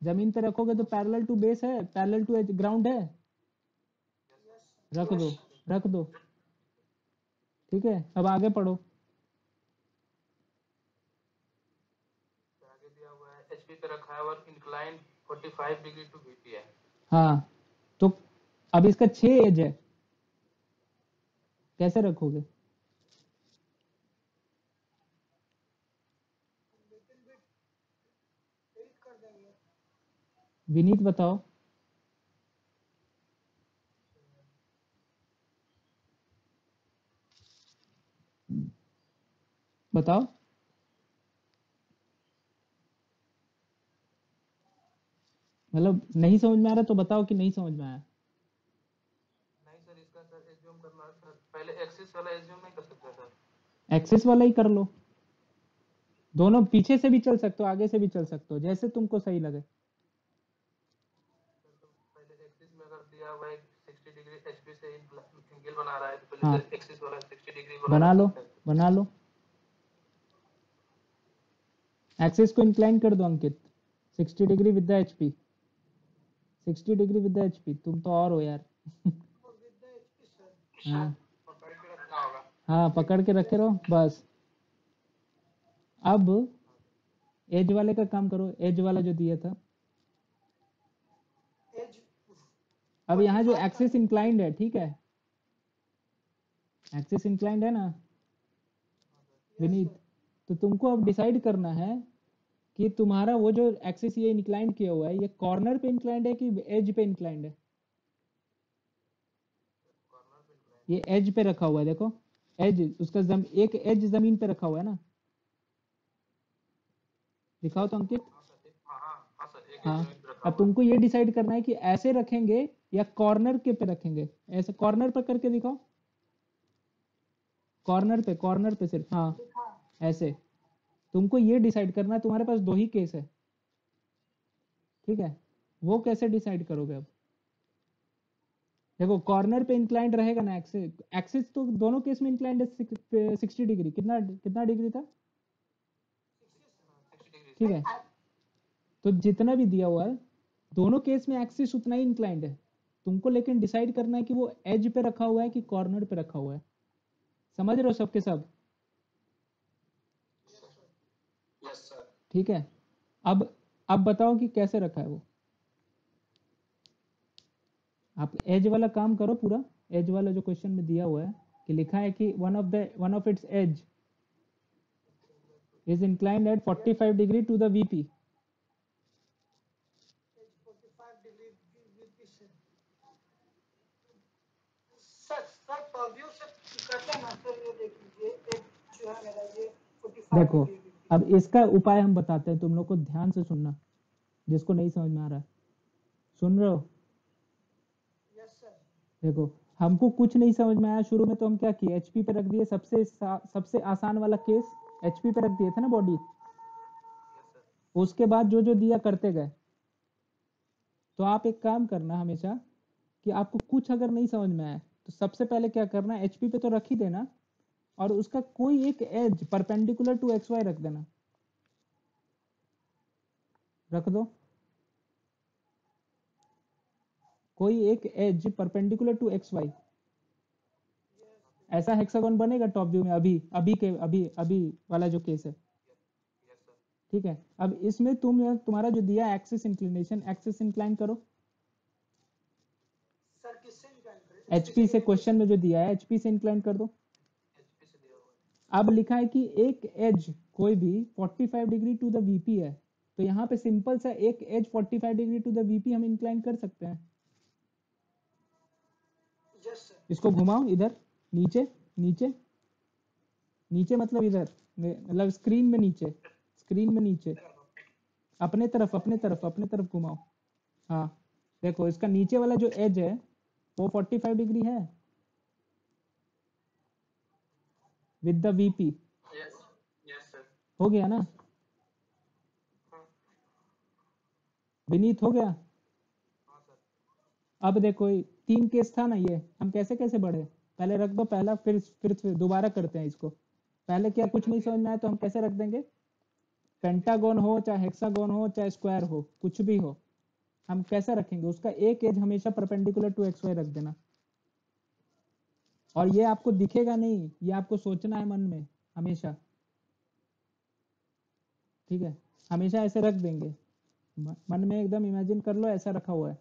जमीन पे रखोगे तो पैरेलल टू बेस है, पैरेलल टू एज ग्राउंड है। Yes sir. रख दो, रख दो, ठीक है। अब आगे पढ़ो। सर आगे दिया हुआ है एचपी पे रखा है और इंक्लाइन 45 डिग्री टू वीपी है। हाँ तो अब इसका 6 एज है, कैसे रखोगे? लिटिल बिट 8 कर देंगे। विनीत बताओ, बताओ। मतलब नहीं समझ में आ रहा तो बताओ कि नहीं समझ में आया। नहीं सर इसका सर एज्यूम करना सर पहले एक्सिस वाला एज्यूम नहीं कर सकते सर। एक्सेस वाला ही कर लो, दोनों पीछे से भी चल सकते हो, आगे से भी चल सकते हो, जैसे तुमको सही लगे। सर तो पहले एक्सिस में अगर दिया हुआ है 60 डिग्री एचपी से एंगल बना रहा है तो पहले हाँ सर एक्सिस वाला 60 डिग्री वाला बना रख लो, सकते हैं। बना लो। एक्सिस को इंक्लाइन कर दो अंकित, 60 degree with the HP, 60 degree with the HP. तुम तो और हो यार। और विद द एचपी सर। हाँ पकड़ के रखना होगा। हाँ, पकड़ के रखे रहो बस। अब एज वाले का काम करो, एज वाला जो दिया था। एज अब यहाँ जो 45 कर एक्सिस देंगे। इंक्लाइंड है, ठीक है, एक्सिस इंक्लाइंड है ना यस विनीत, सर। तो तुमको अब डिसाइड करना है कि तुम्हारा वो जो एक्सिस ये इंक्लाइंड किया हुआ है, ये कॉर्नर पे इंक्लाइंड है कि एज पे इंक्लाइंड है। कॉर्नर पे इंक्लाइन। ये एज पे रखा हुआ है, देखो एज उसका एक एज जमीन पे रखा हुआ है ना, दिखाओ तो अंकित। हाँ सर हाँ सर एक हाँ, जमीन पे रखा अब हुआ है। तुमको ये डिसाइड करना है कि ऐसे रखेंगे या कॉर्नर के पे रखेंगे। ऐसे कॉर्नर पर करके दिखाओ, कॉर्नर पे सिर्फ, हाँ दिखा ऐसे। तुमको ये डिसाइड करना है, तुम्हारे पास 2 ही केस है, ठीक है, वो कैसे डिसाइड करोगे अब? देखो कॉर्नर पे इंक्लाइंड रहेगा ना एक्सिस, एक्सिस तो दोनों केस में इंक्लाइंड है 60 डिग्री, कितना कितना डिग्री था, 60 डिग्री ठीक है। तो जितना भी दिया हुआ है दोनों केस में एक्सिस उतना ही इंक्लाइंड है, तुमको लेकिन डिसाइड करना है कि वो एज पे रखा हुआ है कि कॉर्नर पे रखा हुआ है। समझ रहे हो सबके सब? Yes sir. ठीक है, अब बताओ कि कैसे रखा है वो। आप एज वाला काम करो पूरा, एज वाला जो क्वेश्चन में दिया हुआ है कि लिखा है कि one of its edge is inclined at 45 degree to the VP. 45 degree VP से सर टॉप व्यू से करते हैं ना सर, ये देख लीजिए एक जो है मेरा ये 45 देखो डिग्री VP। अब इसका उपाय हम बताते हैं, तुम लोग को ध्यान से सुनना, जिसको नहीं समझ में आ रहा है। सुन रहे हो? Yes sir. देखो हमको कुछ नहीं समझ में आया शुरू में, तो हम क्या किए, एचपी पे रख दिए, सबसे आसान वाला केस एचपी पे रख दिए थे ना बॉडी। Yes sir. उसके बाद जो जो दिया करते गए। तो आप एक काम करना हमेशा कि आपको कुछ अगर नहीं समझ में आया तो सबसे पहले क्या करना, एचपी पे तो रख ही देना, और उसका कोई एक edge perpendicular to X Y रख देना, रख दो कोई एक edge perpendicular to X Y. ऐसा हेक्सागोन बनेगा टॉप व्यू में, अभी वाला जो केस है, यस सर। ठीक है। अब इसमें तुम्हारा जो दिया एक्सिस इंक्लिनेशन, एक्सिस इंक्लाइन करो, सर किससे निकाल करें? एचपी से, क्वेश्चन में जो दिया है एचपी से इंक्लाइन कर दो। एचपी से दिया हुआ है। अब लिखा है कि एक एज कोई भी 45 डिग्री टू द वीपी है, तो यहाँ पे सिंपल सा एक edge 45 degree to the VP हम इंक्लाइन कर सकते हैं। Yes sir. इसको घुमाओ इधर, नीचे नीचे नीचे, मतलब इधर, मतलब स्क्रीन में नीचे, स्क्रीन में नीचे, अपने तरफ घुमाओ। हाँ देखो इसका नीचे वाला जो एज है वो 45 डिग्री है with the VP. Yes yes sir. हो गया ना विनीत, हो गया? हाँ सर। अब देखो 3 केस था ना, ये हम कैसे कैसे बढ़े, पहले रख दो पहला, फिर दोबारा करते हैं इसको। पहले क्या कुछ नहीं समझ में आया तो हम कैसे रख देंगे, पेंटागोन हो चाहे हेक्सागोन हो चाहे स्क्वायर हो, कुछ भी हो, हम कैसा रखेंगे, उसका एक एज हमेशा परपेंडिकुलर टू एक्स वाई रख देना। और ये आपको दिखेगा नहीं, ये आपको सोचना है मन में हमेशा, ठीक है, हमेशा ऐसे रख देंगे, मन में एकदम इमेजिन कर लो ऐसा रखा हुआ है।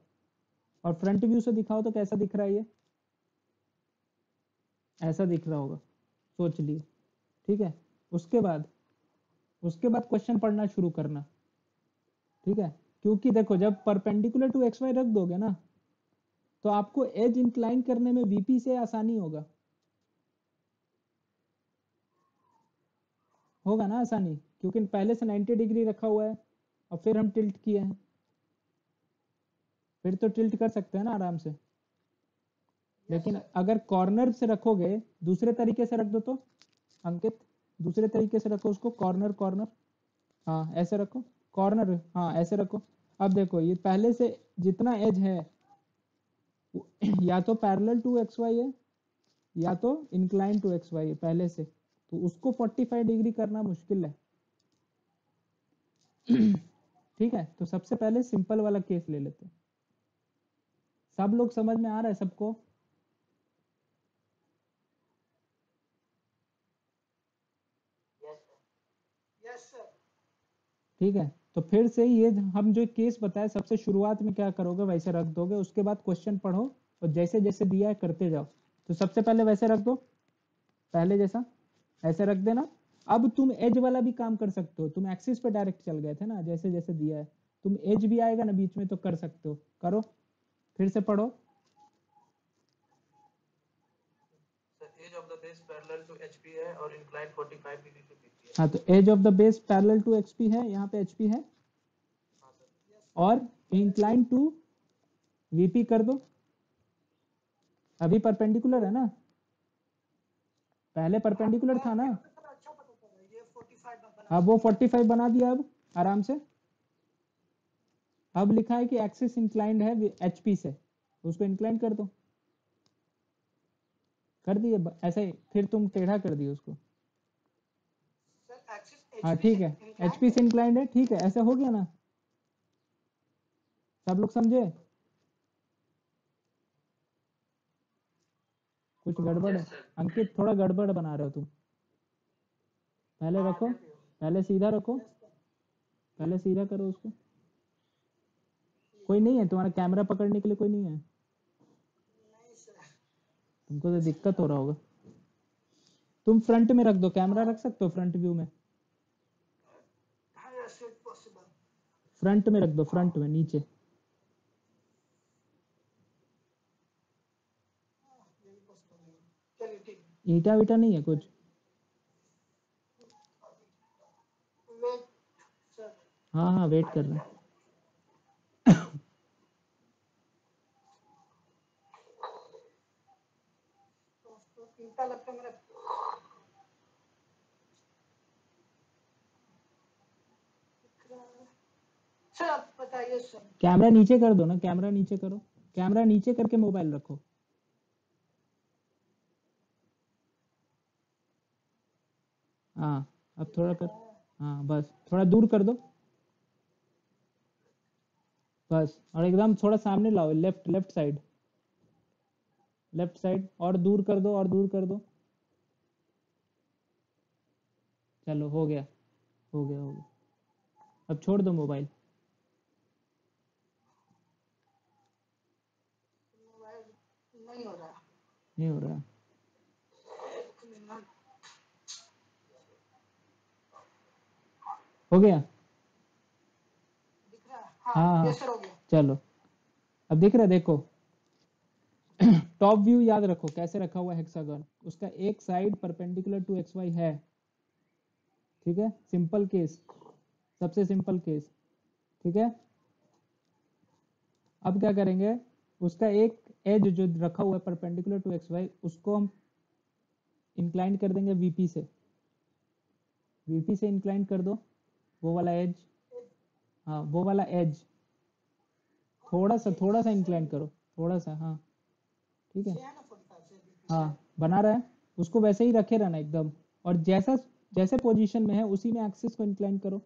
और फ्रंट व्यू से दिखाओ तो कैसा दिख रहा है, ये ऐसा दिख रहा होगा, सोच लिए, ठीक है। उसके बाद क्वेश्चन पढ़ना शुरू करना, ठीक है, क्योंकि देखो जब परपेंडिकुलर टू एक्स वाई रख दोगे ना तो आपको एज इंक्लाइन करने में वीपी से आसानी होगा ना आसानी, क्योंकि पहले से 90 डिग्री रखा हुआ है और फिर हम टिल्ट किए हैं, फिर तो टिल्ट कर सकते हैं ना आराम से। लेकिन अगर कॉर्नर से रखोगे, दूसरे तरीके से रख दो तो अंकित, दूसरे तरीके से रखो उसको, कॉर्नर कॉर्नर, हाँ ऐसे रखो, कॉर्नर, हाँ ऐसे रखो। अब देखो ये पहले से जितना एज है या तो पैरेलल टू एक्स वाई है या तो इंक्लाइन टू एक्स वाई है पहले से, तो उसको 45 डिग्री करना मुश्किल है। ठीक है, तो सबसे पहले सिंपल वाला केस ले लेते हैं। सब लोग समझ में आ रहा है सबको? Yes sir. ठीक है, तो फिर से ये हम जो केस बताए सबसे शुरुआत में क्या करोगे वैसे रख दोगे, उसके बाद क्वेश्चन पढ़ो और जैसे जैसे दिया है करते जाओ। तो सबसे पहले वैसे रख दो, पहले जैसा ऐसे रख देना। अब तुम एज वाला भी काम कर सकते हो, तुम एक्सिस पे डायरेक्ट चल गए थे ना, जैसे जैसे दिया है, तुम एज भी आएगा ना बीच में तो कर सकते हो, करो फिर से पढ़ो। Sir edge of the base parallel to HP है और इंक्लाइंड 45 डिग्री टू बीपी है। हाँ तो edge of the base parallel to XP है, यहाँ पे एचपी है, हाँ सर। और इंक्लाइन टू वीपी कर दो, अभी परपेंडिकुलर है ना, पहले परपेंडिकुलर था ना, सर अच्छा पता चला, ये 45 बना अब वो 45 बना दिया अब आराम से। अब लिखा है कि एक्सिस इंक्लाइंड है एचपी से, उसको इंक्लाइन कर दो, कर दिए ऐसा ही, फिर तुम टेढ़ा कर दिए उसको। सर एक्सिस हाँ एचपी ठीक से है, inclined एचपी से इंक्लाइंड है, ठीक है, ऐसा हो गया ना, सब लोग समझे? कुछ गड़बड़ है Yes, sir. अंकित, थोड़ा गड़बड़ बना रहे हो तुम, पहले हाँ, रखो, मैं भी हूँ। पहले सीधा रखो, Yes, sir. पहले सीधा करो उसको। कोई नहीं है तुम्हारा कैमरा पकड़ने के लिए, कोई नहीं है? नहीं सर, तुमको तो दिक्कत हो रहा होगा। तुम फ्रंट में रख दो, कैमरा रख सकते हो फ्रंट व्यू में, हाँ यस इट पॉसिबल। फ्रंट में रख दो, फ्रंट में नीचे। यही पॉसिबल है, चलिए ठीक है। ईटा वीटा नहीं है कुछ? वेट सर, हाँ हाँ वेट कर रहे हैं। तो इनका लगता है मेरा सर, आप बताइए सर। कैमरा नीचे कर दो ना, कैमरा नीचे करो, कैमरा नीचे करके मोबाइल रखो। हाँ अब थोड़ा कर, हाँ बस थोड़ा दूर कर दो, बस, और एकदम थोड़ा सामने लाओ, left left side, left side, और दूर कर दो, और दूर कर दो। चलो हो गया, हो गया, हो गया। अब छोड़ दो मोबाइल। मोबाइल नहीं हो रहा, नहीं हो रहा, हो गया? दिख रहा है? हाँ हाँ हाँ ये सर हो गया। चलो, अब दिख रहा है, देखो टॉप व्यू याद रखो कैसे रखा हुआ है हेक्सागन, उसका एक side perpendicular to X Y है, ठीक है, सिंपल केस, सबसे सिंपल केस, ठीक है। अब क्या करेंगे, उसका एक एज जो रखा हुआ है परपेंडिकुलर टू एक्स वाई, उसको हम इंक्लाइन कर देंगे वीपी से, वीपी से इंक्लाइन कर दो, वो वाला एज, हाँ वो वाला एज, थोड़ा सा इंक्लाइन करो, थोड़ा सा, हाँ ठीक है, ये है ना 45 से हाँ बना रहा है, उसको वैसे ही रखे रहना एकदम, और जैसा जैसे पोजीशन में है उसी में एक्सिस को इंक्लाइन करो।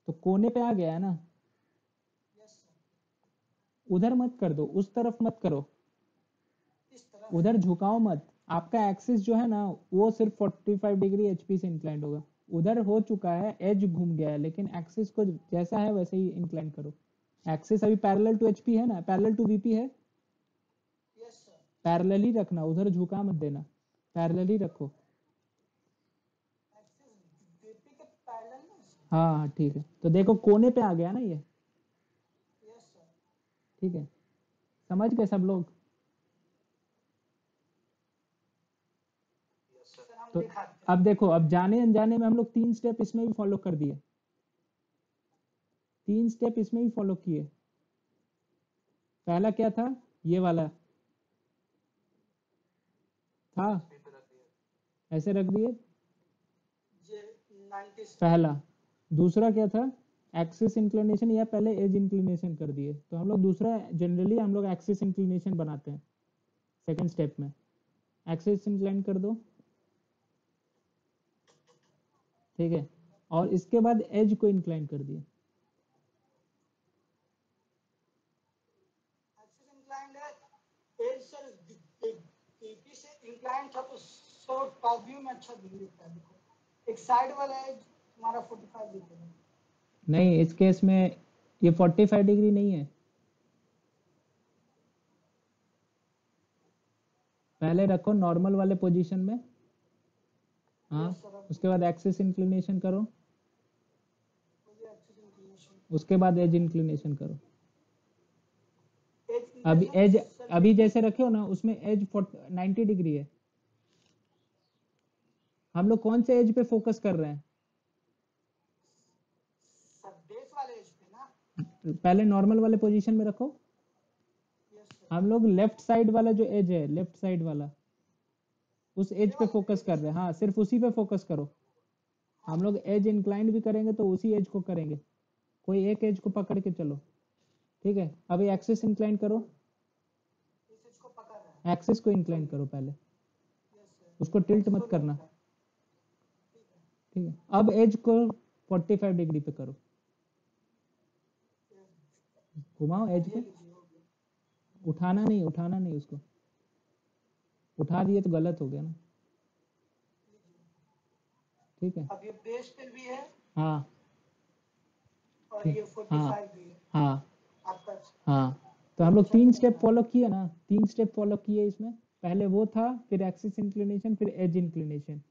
तो कोने पे आ गया है ना, यस सर, उधर मत कर दो, उस तरफ मत करो, इस तरफ उधर झुकाओ मत, आपका एक्सिस जो है ना वो सिर्फ 45 डिग्री एचपी से इंक्लाइंड होगा, उधर हो चुका है, एज घूम गया है, लेकिन एक्सिस को जैसा है वैसे ही इंक्लाइन करो। एक्सिस अभी पैरेलल टू एचपी है ना, पैरेलल टू वीपी है, यस सर, पैरेलल ही रखना, उधर झुका मत देना, पैरेलल ही रखो। एक्सिस बीपी के पैरेलल में सर। हाँ हाँ ठीक है, तो देखो कोने पे आ गया ना ये, यस सर, ठीक है, समझ गए सब लोग? सर हम तो दिखाते हैं। अब देखो, अब जाने अनजाने में हम लोग 3 स्टेप इसमें भी फॉलो कर दिए, 3 स्टेप इसमें भी फॉलो किए। पहला क्या था, ये वाला था, HP पे रख दिया। ऐसे रख दिए, ये 90 से पहला। दूसरा क्या था, एक्सिस इंक्लिनेशन, या पहले एज इंक्लिनेशन कर दिए, तो हम लोग दूसरा, जनरली हम लोग एक्सिस इंक्लिनेशन बनाते हैं सेकंड स्टेप में, एक्सिस इंक्लाइन कर दो, ठीक है, और इसके बाद एज को इंक्लाइन कर दिया, एक्सिस इंक्लाइंड है, एज सर बीपी से इंक्लाइंड था तो सो टॉप व्यू में अच्छा दिखता है। देखो एक साइड वाला एज तुम्हारा 45 दिखेगा। नहीं इस केस में ये 45 डिग्री नहीं है, पहले रखो नॉर्मल वाले पोजीशन में, हाँ, यस सर, अब उसके बाद एक्सिस इंक्लिनेशन करो, मुझे एक्सिस इंक्लिनेशन, उसके बाद एज इंक्लिनेशन करो। एज अभी इंक्लिनेशन एज, सर अभी बीपी जैसे रखे हो ना उसमें एज 90 डिग्री है, हम लोग कौन से एज पे फोकस कर रहे हैं? सर बेस वाले एज पे ना। पहले नॉर्मल वाले पोजीशन में रखो, यस हम लोग लेफ्ट साइड वाला जो एज है, लेफ्ट साइड वाला, उस एज पे फोकस कर रहे हैं। हाँ, सिर्फ उसी पे फोकस करो। हम लोग एज इंक्लाइंड भी करेंगे तो उसी एज को करेंगे, कोई एक एज को पकड़ के चलो। ठीक है, अभी एक्सिस इंक्लाइन करो, इस इसको पकड़ रहा है। एक्सिस को इंक्लाइन करो पहले, यस सर। उसको टिल्ट मत करना। ठीक है, अब एज को 45 डिग्री पे करो, घुमाओ एज ये को। लीजिए हो गया। उठाना नहीं, उठाना नहीं उसको, उठा दिए तो गलत हो गया ना। ठीक है, अब ये बेस पे भी है हाँ और ठीक, ये हाँ 45 भी है हाँ आपका। हाँ। तो हम लोग 3 स्टेप फॉलो किए ना, 3 स्टेप फॉलो किए इसमें। पहले वो था, फिर एक्सिस इंक्लिनेशन, फिर एज इंक्लिनेशन।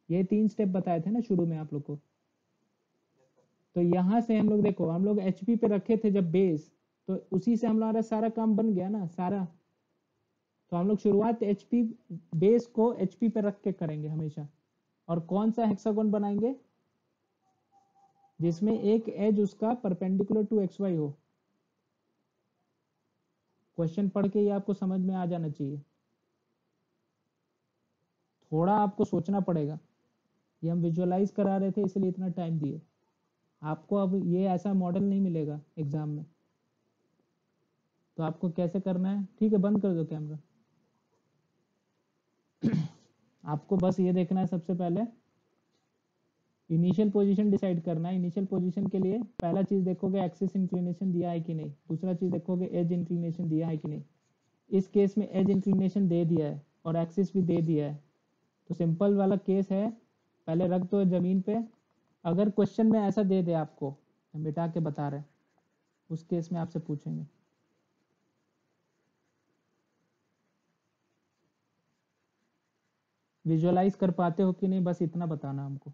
ये 3 स्टेप बताए थे ना शुरू में आप लोग को। तो यहाँ से हम लोग देखो, हम लोग एचपी पे रखे थे जब बेस, तो उसी से हमारा सारा काम बन गया ना सारा। तो हम लोग शुरुआत एचपी, बेस को एचपी पे रख के करेंगे हमेशा। और कौन सा हेक्सागोन बनाएंगे? जिसमें एक एज उसका परपेंडिकुलर टू एक्स वाई हो। क्वेश्चन पढ़ के ये आपको समझ में आ जाना चाहिए, थोड़ा आपको सोचना पड़ेगा। ये हम विजुअलाइज करा रहे थे इसलिए इतना टाइम दिए आपको। अब ये ऐसा मॉडल नहीं मिलेगा एग्जाम में, तो आपको कैसे करना है? ठीक है, बंद कर दो कैमरा। आपको बस ये देखना है, सबसे पहले इनिशियल पोजीशन डिसाइड करना है। इनिशियल पोजीशन के लिए पहला चीज देखोगे एक्सिस इंक्लिनेशन दिया है कि नहीं, दूसरा चीज देखोगे एज इंक्लिनेशन दिया है कि नहीं। इस केस में एज इंक्लिनेशन दे दिया है और एक्सिस भी दे दिया है, तो सिंपल वाला केस है, पहले रख दो जमीन पे। अगर क्वेश्चन में ऐसा दे दे आपको, हम मिटा के बता रहे हैं, उस केस में आपसे पूछेंगे विजुअलाइज कर पाते हो कि नहीं, बस इतना बताना हमको।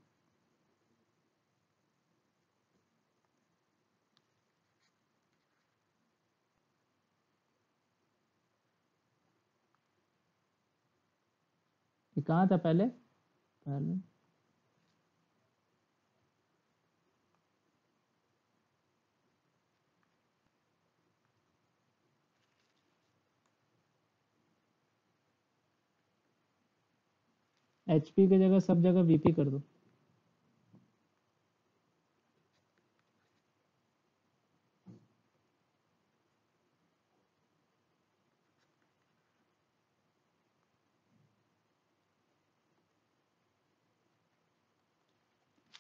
ये कहाँ था पहले? पहले एचपी की जगह सब जगह वीपी कर दो।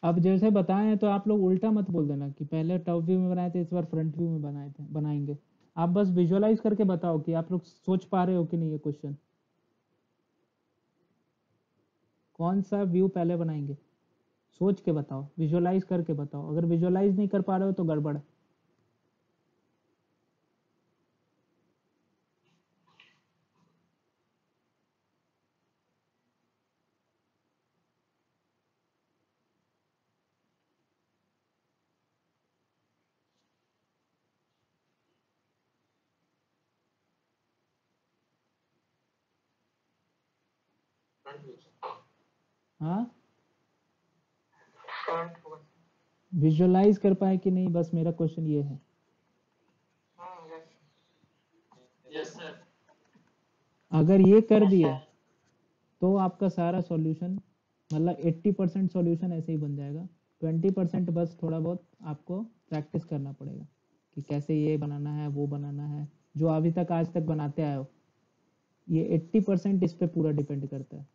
अब जैसे बताए हैं तो आप लोग उल्टा मत बोल देना कि पहले टॉप व्यू में बनाए थे, इस बार फ्रंट व्यू में बनाए थे, बनाएंगे। आप बस विजुअलाइज करके बताओ कि आप लोग सोच पा रहे हो कि नहीं ये क्वेश्चन। कौन सा व्यू पहले बनाएंगे, सोच के बताओ, विजुअलाइज करके बताओ। अगर विजुअलाइज नहीं कर पा रहे हो तो गड़बड़ है। हाँ, फ्रंट होगा। विजुअलाइज कर पाए कि नहीं, बस मेरा क्वेश्चन ये है। Yes sir. अगर ये कर दिए तो आपका सारा सॉल्यूशन, मतलब 80% सॉल्यूशन ऐसे ही बन जाएगा। 20% बस थोड़ा बहुत आपको प्रैक्टिस करना पड़ेगा कि कैसे ये बनाना है, वो बनाना है, जो अभी तक आज तक बनाते आए हो। ये 80% इस पे पूरा डिपेंड करता है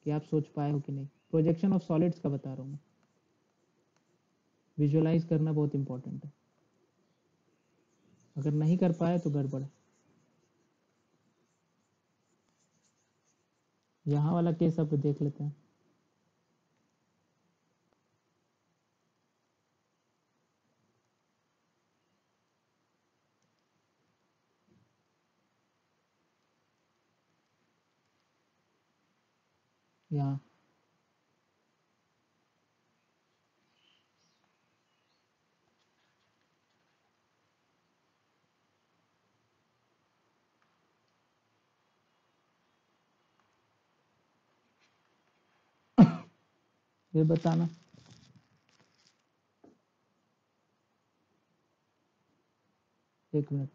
कि आप सोच पाए हो कि नहीं। प्रोजेक्शन ऑफ सॉलिड्स का बता रहा हूँ मैं। विजुअलाइज करना बहुत इंपॉर्टेंट है, अगर नहीं कर पाए तो गड़बड़ है। यहाँ वाला केस अब देख लेते हैं। यहाँ ये बताना, एक मिनट।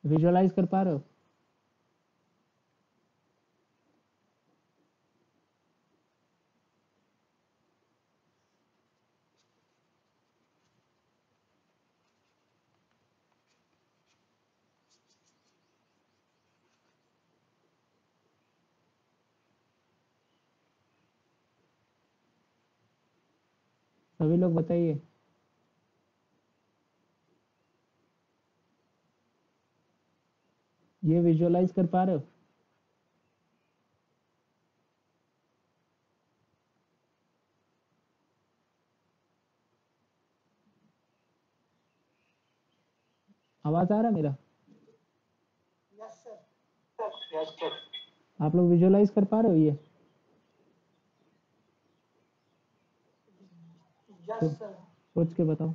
विजुअलाइज कर पा रहे हो? सभी लोग बताइए। ये विजुअलाइज कर पा रहे हो? आवाज आ रहा है मेरा? Yes sir. Yes sir. आप लोग विजुअलाइज कर पा रहे हो ये? Yes sir. सोच के बताओ।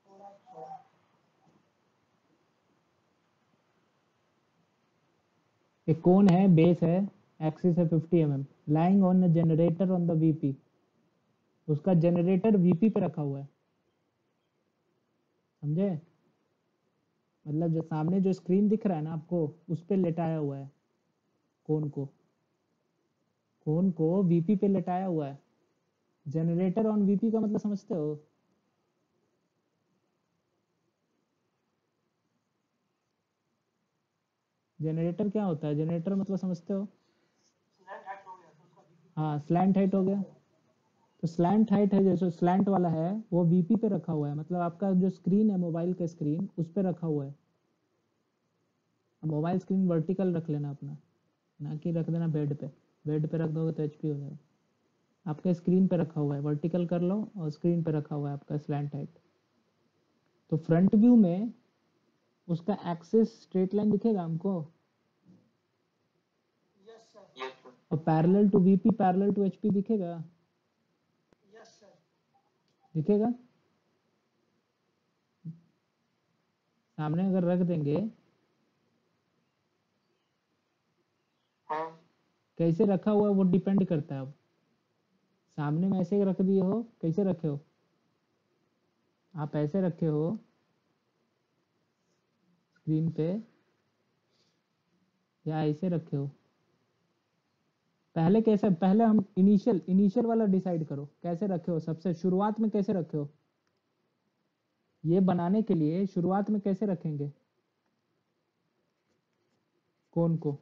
थोड़ा थोड़ा। एक कोन है, बेस है, एक्सिस है 50 mm, lying on a generator on the VP. उसका जनरेटर वीपी पे रखा हुआ है, समझे? मतलब जो सामने जो स्क्रीन दिख रहा है ना आपको, उस पे लेटाया हुआ है कोन को। कोन को वीपी पे लेटाया हुआ है। जनरेटर ऑन वीपी का मतलब समझते हो? जनरेटर क्या होता है? जनरेटर मतलब समझते हो? स्लैंट हाइट हो गया तो उसका बीपी हाँ, स्लैंट हाइट हो गया। तो स्लैंट हाइट है, जैसे स्लैंट वाला है वो वीपी पे रखा हुआ है, मतलब आपका जो स्क्रीन है, मोबाइल का स्क्रीन, उस पे रखा हुआ है। मोबाइल स्क्रीन वर्टिकल रख लेना अपना, ना कि रख देना बेड पे। बेड पे रख दोगे तो एचपी हो जाएगा। आपके स्क्रीन पे रखा हुआ है, वर्टिकल कर लो, और स्क्रीन पे रखा हुआ है आपका स्लैंट हाइट। तो फ्रंट व्यू में उसका एक्सिस स्ट्रेट लाइन दिखेगा हमको, यस सर। Yes sir. और parallel to VP, parallel to HP दिखेगा? Yes sir. दिखेगा? सामने अगर रख देंगे, हाँ। कैसे रखा हुआ है वो डिपेंड करता है। अब सामने में ऐसे रख दिए हो, कैसे रखे हो? आप ऐसे रखे हो स्क्रीन पे, या ऐसे रखे हो? पहले कैसे, पहले हम इनिशियल वाला डिसाइड करो, कैसे रखे हो? सबसे शुरुआत में कैसे रखे हो? ये बनाने के लिए शुरुआत में कैसे रखेंगे कोन को?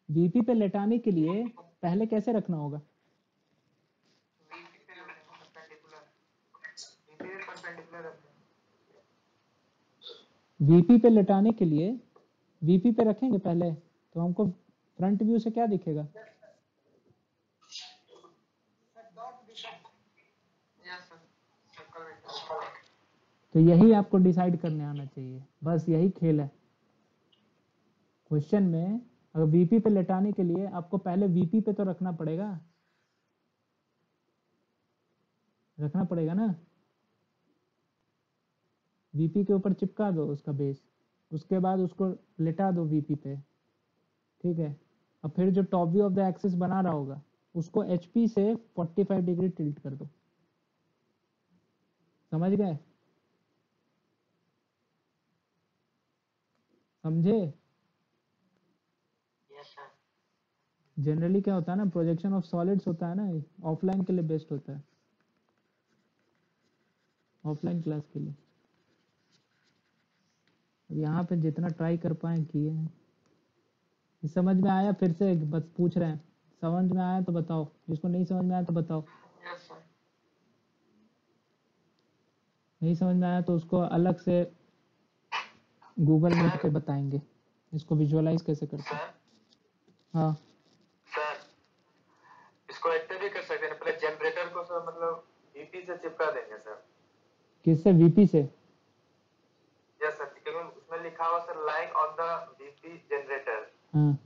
वीपी पे लेटाने के लिए पहले कैसे रखना होगा? वीपी पे परपेंडिकुलर। वीपी पे परपेंडिकुलर रखना। वीपी पे लेटाने के लिए वीपी पे रखेंगे पहले, तो हमको फ्रंट व्यू से क्या दिखेगा? सर डॉट दिखेगा। Yes sir. सर्कल दिखेगा। तो यही आपको डिसाइड करने आना चाहिए, बस यही खेल है क्वेश्चन में। अगर वीपी पे लेटाने के लिए आपको पहले वीपी पे तो रखना पड़ेगा, रखना पड़ेगा ना। वीपी के ऊपर चिपका दो उसका बेस, उसके बाद उसको लेटा दो वीपी पे, ठीक है? अब फिर जो top view of the axis बना रहा होगा, उसको एचपी से 45 डिग्री टिल्ट कर दो। समझ गए? समझे? Yes sir. जनरली क्या होता है ना, प्रोजेक्शन ऑफ सॉलिड्स होता है ना, ऑफलाइन के लिए बेस्ट होता है, ऑफलाइन क्लास के लिए। यहाँ पे जितना ट्राई कर पाए किए हैं। समझ में आया? फिर से बस पूछ रहे हैं, समझ में आया तो बताओ, जिसको नहीं समझ में आया तो बताओ। Yes sir. नहीं समझ में आया तो उसको अलग से गूगल मीट पे बताएंगे इसको विजुअलाइज कैसे करते हैं। सर। हाँ, सर इसको ऐसे भी कर सकते हैं, पहले जनरेटर को सर मतलब वीपी से चिपका देंगे सर। किससे? वीपी से? यस सर, क्योंकि उसमें लिखा हुआ sir lying on the VP generator. हाँ,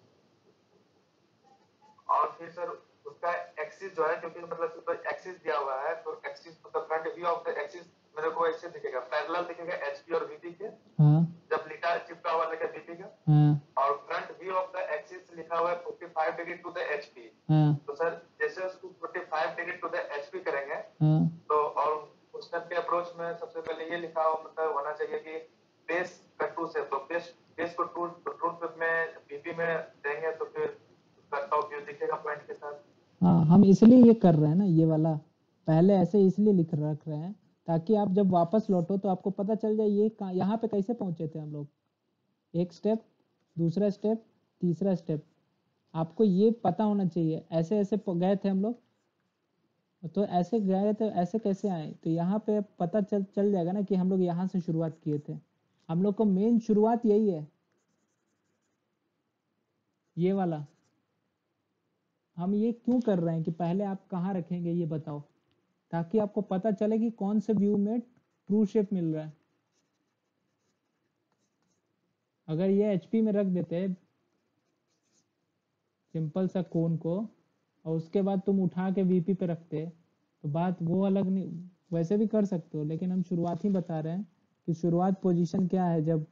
और फिर सर उसका एक्सिस जो है, क्योंकि मतलब उसका एक्सिस दिया हुआ है, तो एक्सिस मतलब front view of the axis मेरे को ऐसे दिखेगा, पैरेलल दिखेगा एचपी और वीपी के, हाँ, जब लिखा चिपका हुआ लगे वीपी का। हाँ, और front view of the axis लिखा हुआ है 45 डिग्री टू द एचपी। हाँ, तो सर जैसे उसको 45 डिग्री टू द एचपी करेंगे, हाँ, तो और उस टाइप के अप्रोच में सबसे पहले ये लिखा हुआ मतलब होना चाहिए कि में देंगे तो फिर उसका टॉप व्यू दिखेगा पॉइंट के साथ। हाँ, हम इसलिए ये कर रहे हैं ना, ये वाला पहले ऐसे इसलिए लिख रख रहे हैं ताकि आप जब वापस लौटो तो आपको पता चल जाए ये यहाँ पे कैसे पहुंचे थे हम लोग। एक स्टेप, दूसरा स्टेप, तीसरा स्टेप, आपको ये पता होना चाहिए ऐसे ऐसे गए थे हम लोग, तो ऐसे गए थे, ऐसे कैसे आए, तो यहाँ पे पता चल जाएगा ना कि हम लोग यहाँ से शुरुआत किए थे। हम लोग को मेन शुरुआत यही है, ये वाला। हम ये क्यों कर रहे हैं कि पहले आप कहाँ रखेंगे ये बताओ, ताकि आपको पता चले कि कौन से व्यू में ट्रू शेप मिल रहा है। अगर ये एचपी में रख देते सिंपल सा कोन को और उसके बाद तुम उठा के वीपी पे रखते तो बात वो अलग नहीं, वैसे भी कर सकते हो, लेकिन हम शुरुआत ही बता रहे हैं कि शुरुआत पोजीशन क्या है। जब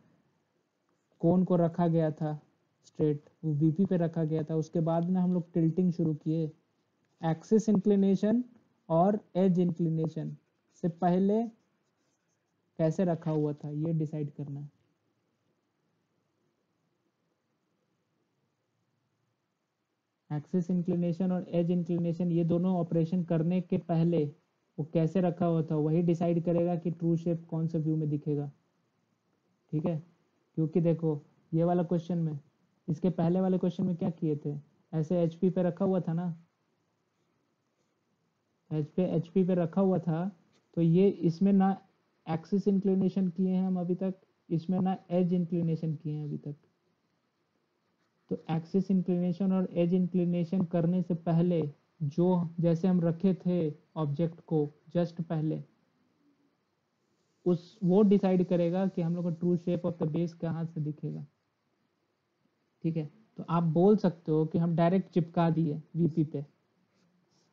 कोन को रखा गया था स्ट्रेट, वो वीपी पे रखा गया था, उसके बाद में हम लोग टिल्टिंग शुरू किए। एक्सिस इंक्लिनेशन और एज इंक्लिनेशन से पहले कैसे रखा हुआ था ये डिसाइड करना है। एक्सिस इंक्लिनेशन और एज इंक्लिनेशन ये दोनों ऑपरेशन करने के पहले वो कैसे रखा हुआ था वही डिसाइड करेगा कि ट्रू शेप कौन से व्यू में दिखेगा। ठीक है, क्योंकि देखो ये वाला क्वेश्चन में, इसके पहले वाले क्वेश्चन में क्या किए थे, ऐसे एचपी पे रखा हुआ था ना, एचपी पे रखा हुआ था, तो ये इसमें ना एक्सिस इंक्लिनेशन किए हैं हम अभी तक, इसमें ना एज इंक्लिनेशन किए हैं अभी तक। तो एक्सिस इंक्लिनेशन और एज इंक्लिनेशन करने से पहले जो जैसे हम रखे थे ऑब्जेक्ट को जस्ट पहले, उस वो डिसाइड करेगा कि हम लोग को true shape of the base कहाँ से दिखेगा। ठीक है, तो आप बोल सकते हो कि हम डायरेक्ट चिपका दिए वीपी पे,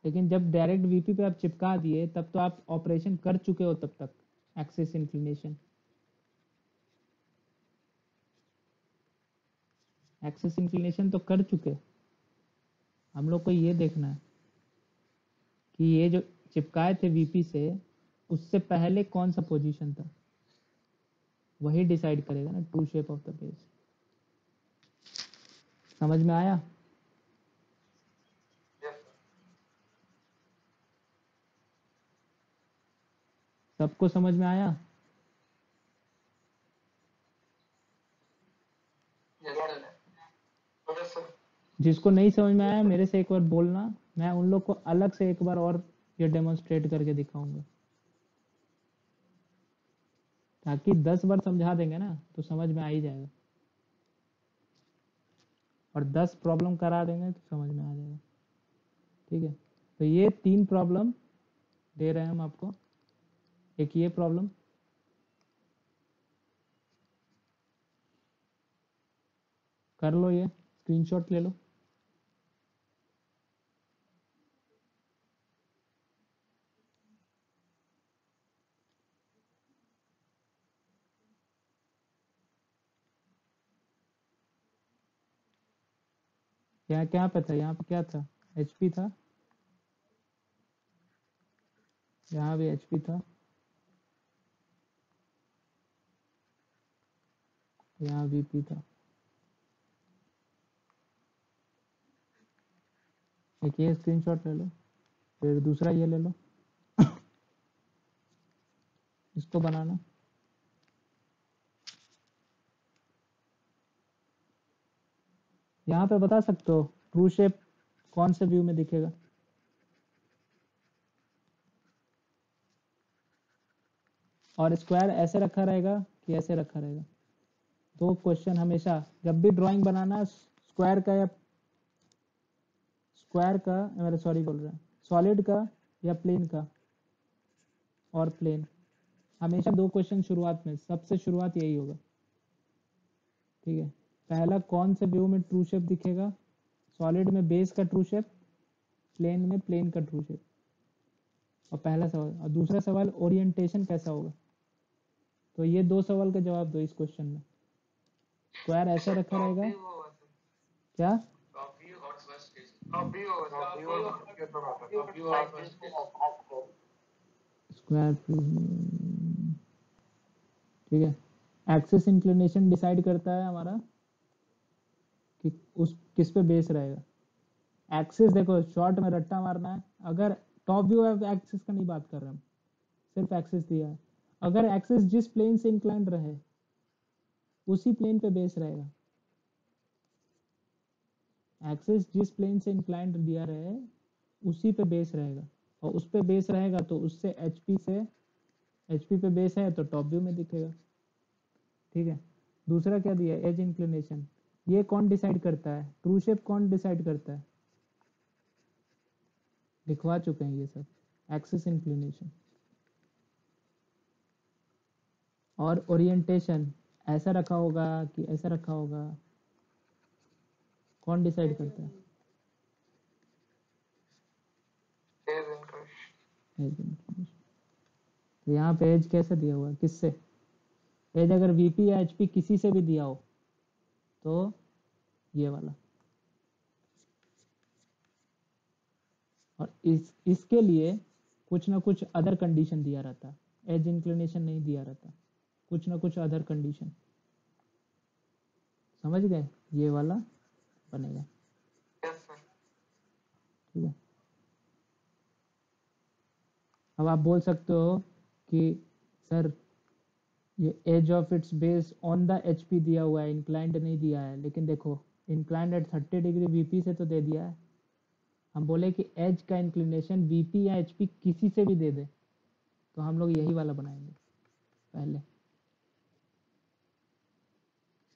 लेकिन जब डायरेक्ट वीपी पे आप चिपका दिए तब तो आप ऑपरेशन कर चुके हो तब तक एक्सिस इंक्लिनेशन। एक्सिस इंक्लिनेशन तो कर चुके, हम लोग को ये देखना है कि ये जो चिपकाए थे वीपी से उससे पहले कौन सा पोजीशन था, वही डिसाइड करेगा ना true shape of the base. समझ में आया? सबको समझ में आया? जिसको नहीं समझ में आया मेरे से एक बार बोलना, मैं उन लोग को अलग से एक बार और ये डेमोन्स्ट्रेट करके दिखाऊंगा, ताकि 10 बार समझा देंगे ना तो समझ में आ ही जाएगा, और 10 प्रॉब्लम करा देंगे तो समझ में आ जाएगा। ठीक है, तो ये 3 प्रॉब्लम दे रहे हैं हम आपको। एक ये प्रॉब्लम, कर लो, ये स्क्रीनशॉट ले लो। क्या क्या पे था, यहाँ पे क्या था, एचपी था, यहाँ भी एचपी था, यहाँ वीपी था। एक ये स्क्रीनशॉट ले लो, फिर दूसरा ये ले लो, इसको बनाना। यहाँ पे बता सकते हो ट्रू शेप कौन से व्यू में दिखेगा। और स्क्वायर ऐसे रखा रहेगा कि ऐसे रखा रहेगा। दो क्वेश्चन हमेशा जब भी ड्राइंग बनाना, स्क्वायर का या मेरे सॉरी बोल रहे हैं, सॉलिड का या प्लेन का, और प्लेन, हमेशा दो क्वेश्चन शुरुआत में, सबसे शुरुआत यही होगा। ठीक है, पहला कौन से व्यू में ट्रू शेप दिखेगा, सॉलिड में बेस का ट्रू शेप, प्लेन में प्लेन का ट्रू शेप, और पहला सवाल। और दूसरा सवाल ओरिएंटेशन कैसा होगा। तो ये दो सवाल का जवाब दो इस क्वेश्चन में। स्क्वायर ऐसा रखा रहेगा, क्या स्क्वायर, ठीक है। एक्सिस इंक्लिनेशन डिसाइड करता है हमारा कि उस किस पे बेस रहेगा। एक्सिस देखो शॉर्ट में रट्टा मारना है, अगर टॉप व्यू एक्सिस का नहीं बात कर रहे हम, सिर्फ एक्सिस दिया है, अगर एक्सिस जिस प्लेन से इंक्लाइंड रहे उसी प्लेन पे बेस रहेगा। एक्सिस जिस प्लेन से इंक्लाइंड दिया रहे उसी पे बेस रहेगा, और उस पे बेस रहेगा तो उससे एचपी पे बेस है तो टॉप व्यू में दिखेगा। ठीक है, दूसरा क्या दिया है, एज इंक्लिनेशन। ये कौन डिसाइड करता है, ट्रू शेप कौन डिसाइड करता है, लिखवा चुके हैं ये सब, एक्सिस इंक्लिनेशन। और ओरिएंटेशन ऐसा रखा होगा कि ऐसा रखा होगा, कौन डिसाइड करता है, फेज इंक्लिनेशन। As inclination. तो यहाँ पे एज कैसे दिया हुआ है, किससे, एज अगर वीपी या एचपी किसी से भी दिया हो तो ये वाला। और इसके लिए कुछ ना कुछ अदर कंडीशन दिया रहता है, एज इंक्लिनेशन नहीं दिया रहता, कुछ ना कुछ अदर कंडीशन, समझ गए, ये वाला बनेगा। Yes sir. ठीक है, अब आप बोल सकते हो कि सर ये edge of its base on the HP दिया हुआ है, इंक्लाइंड नहीं दिया है, लेकिन देखो इंक्लाइंड एट 30 डिग्री वीपी से तो दे दिया है। हम बोले कि एज का इंक्लिनेशन वीपी या एचपी किसी से भी दे दे तो हम लोग यही वाला बनाएंगे, पहले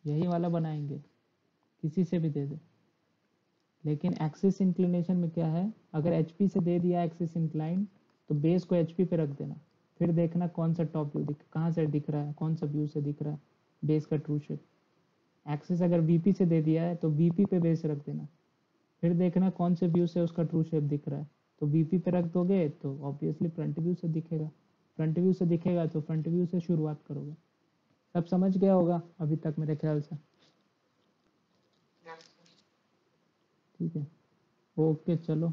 यही वाला बनाएंगे, किसी से भी दे दे। लेकिन एक्सिस इंक्लिनेशन में क्या है, अगर एचपी से दे दिया एक्सिस इंक्लाइन तो बेस को एचपी पे रख देना, फिर देखना कौन सा टॉप व्यू कहाँ से दिख रहा है, कौन सा व्यू से दिख रहा है बेस का ट्रू शेप। एक्सिस अगर वीपी से दे दिया है तो वीपी पे बेस रख देना, फिर देखना कौन से व्यू से उसका ट्रू शेप दिख रहा है, तो वीपी पे रख दोगे तो ऑब्वियसली फ्रंट व्यू से दिखेगा, फ्रंट व्यू से दिखेगा तो फ्रंट व्यू से शुरुआत करोगे। सब समझ गया होगा अभी तक मेरे ख्याल से। Yes sir. ठीक है, ओके चलो।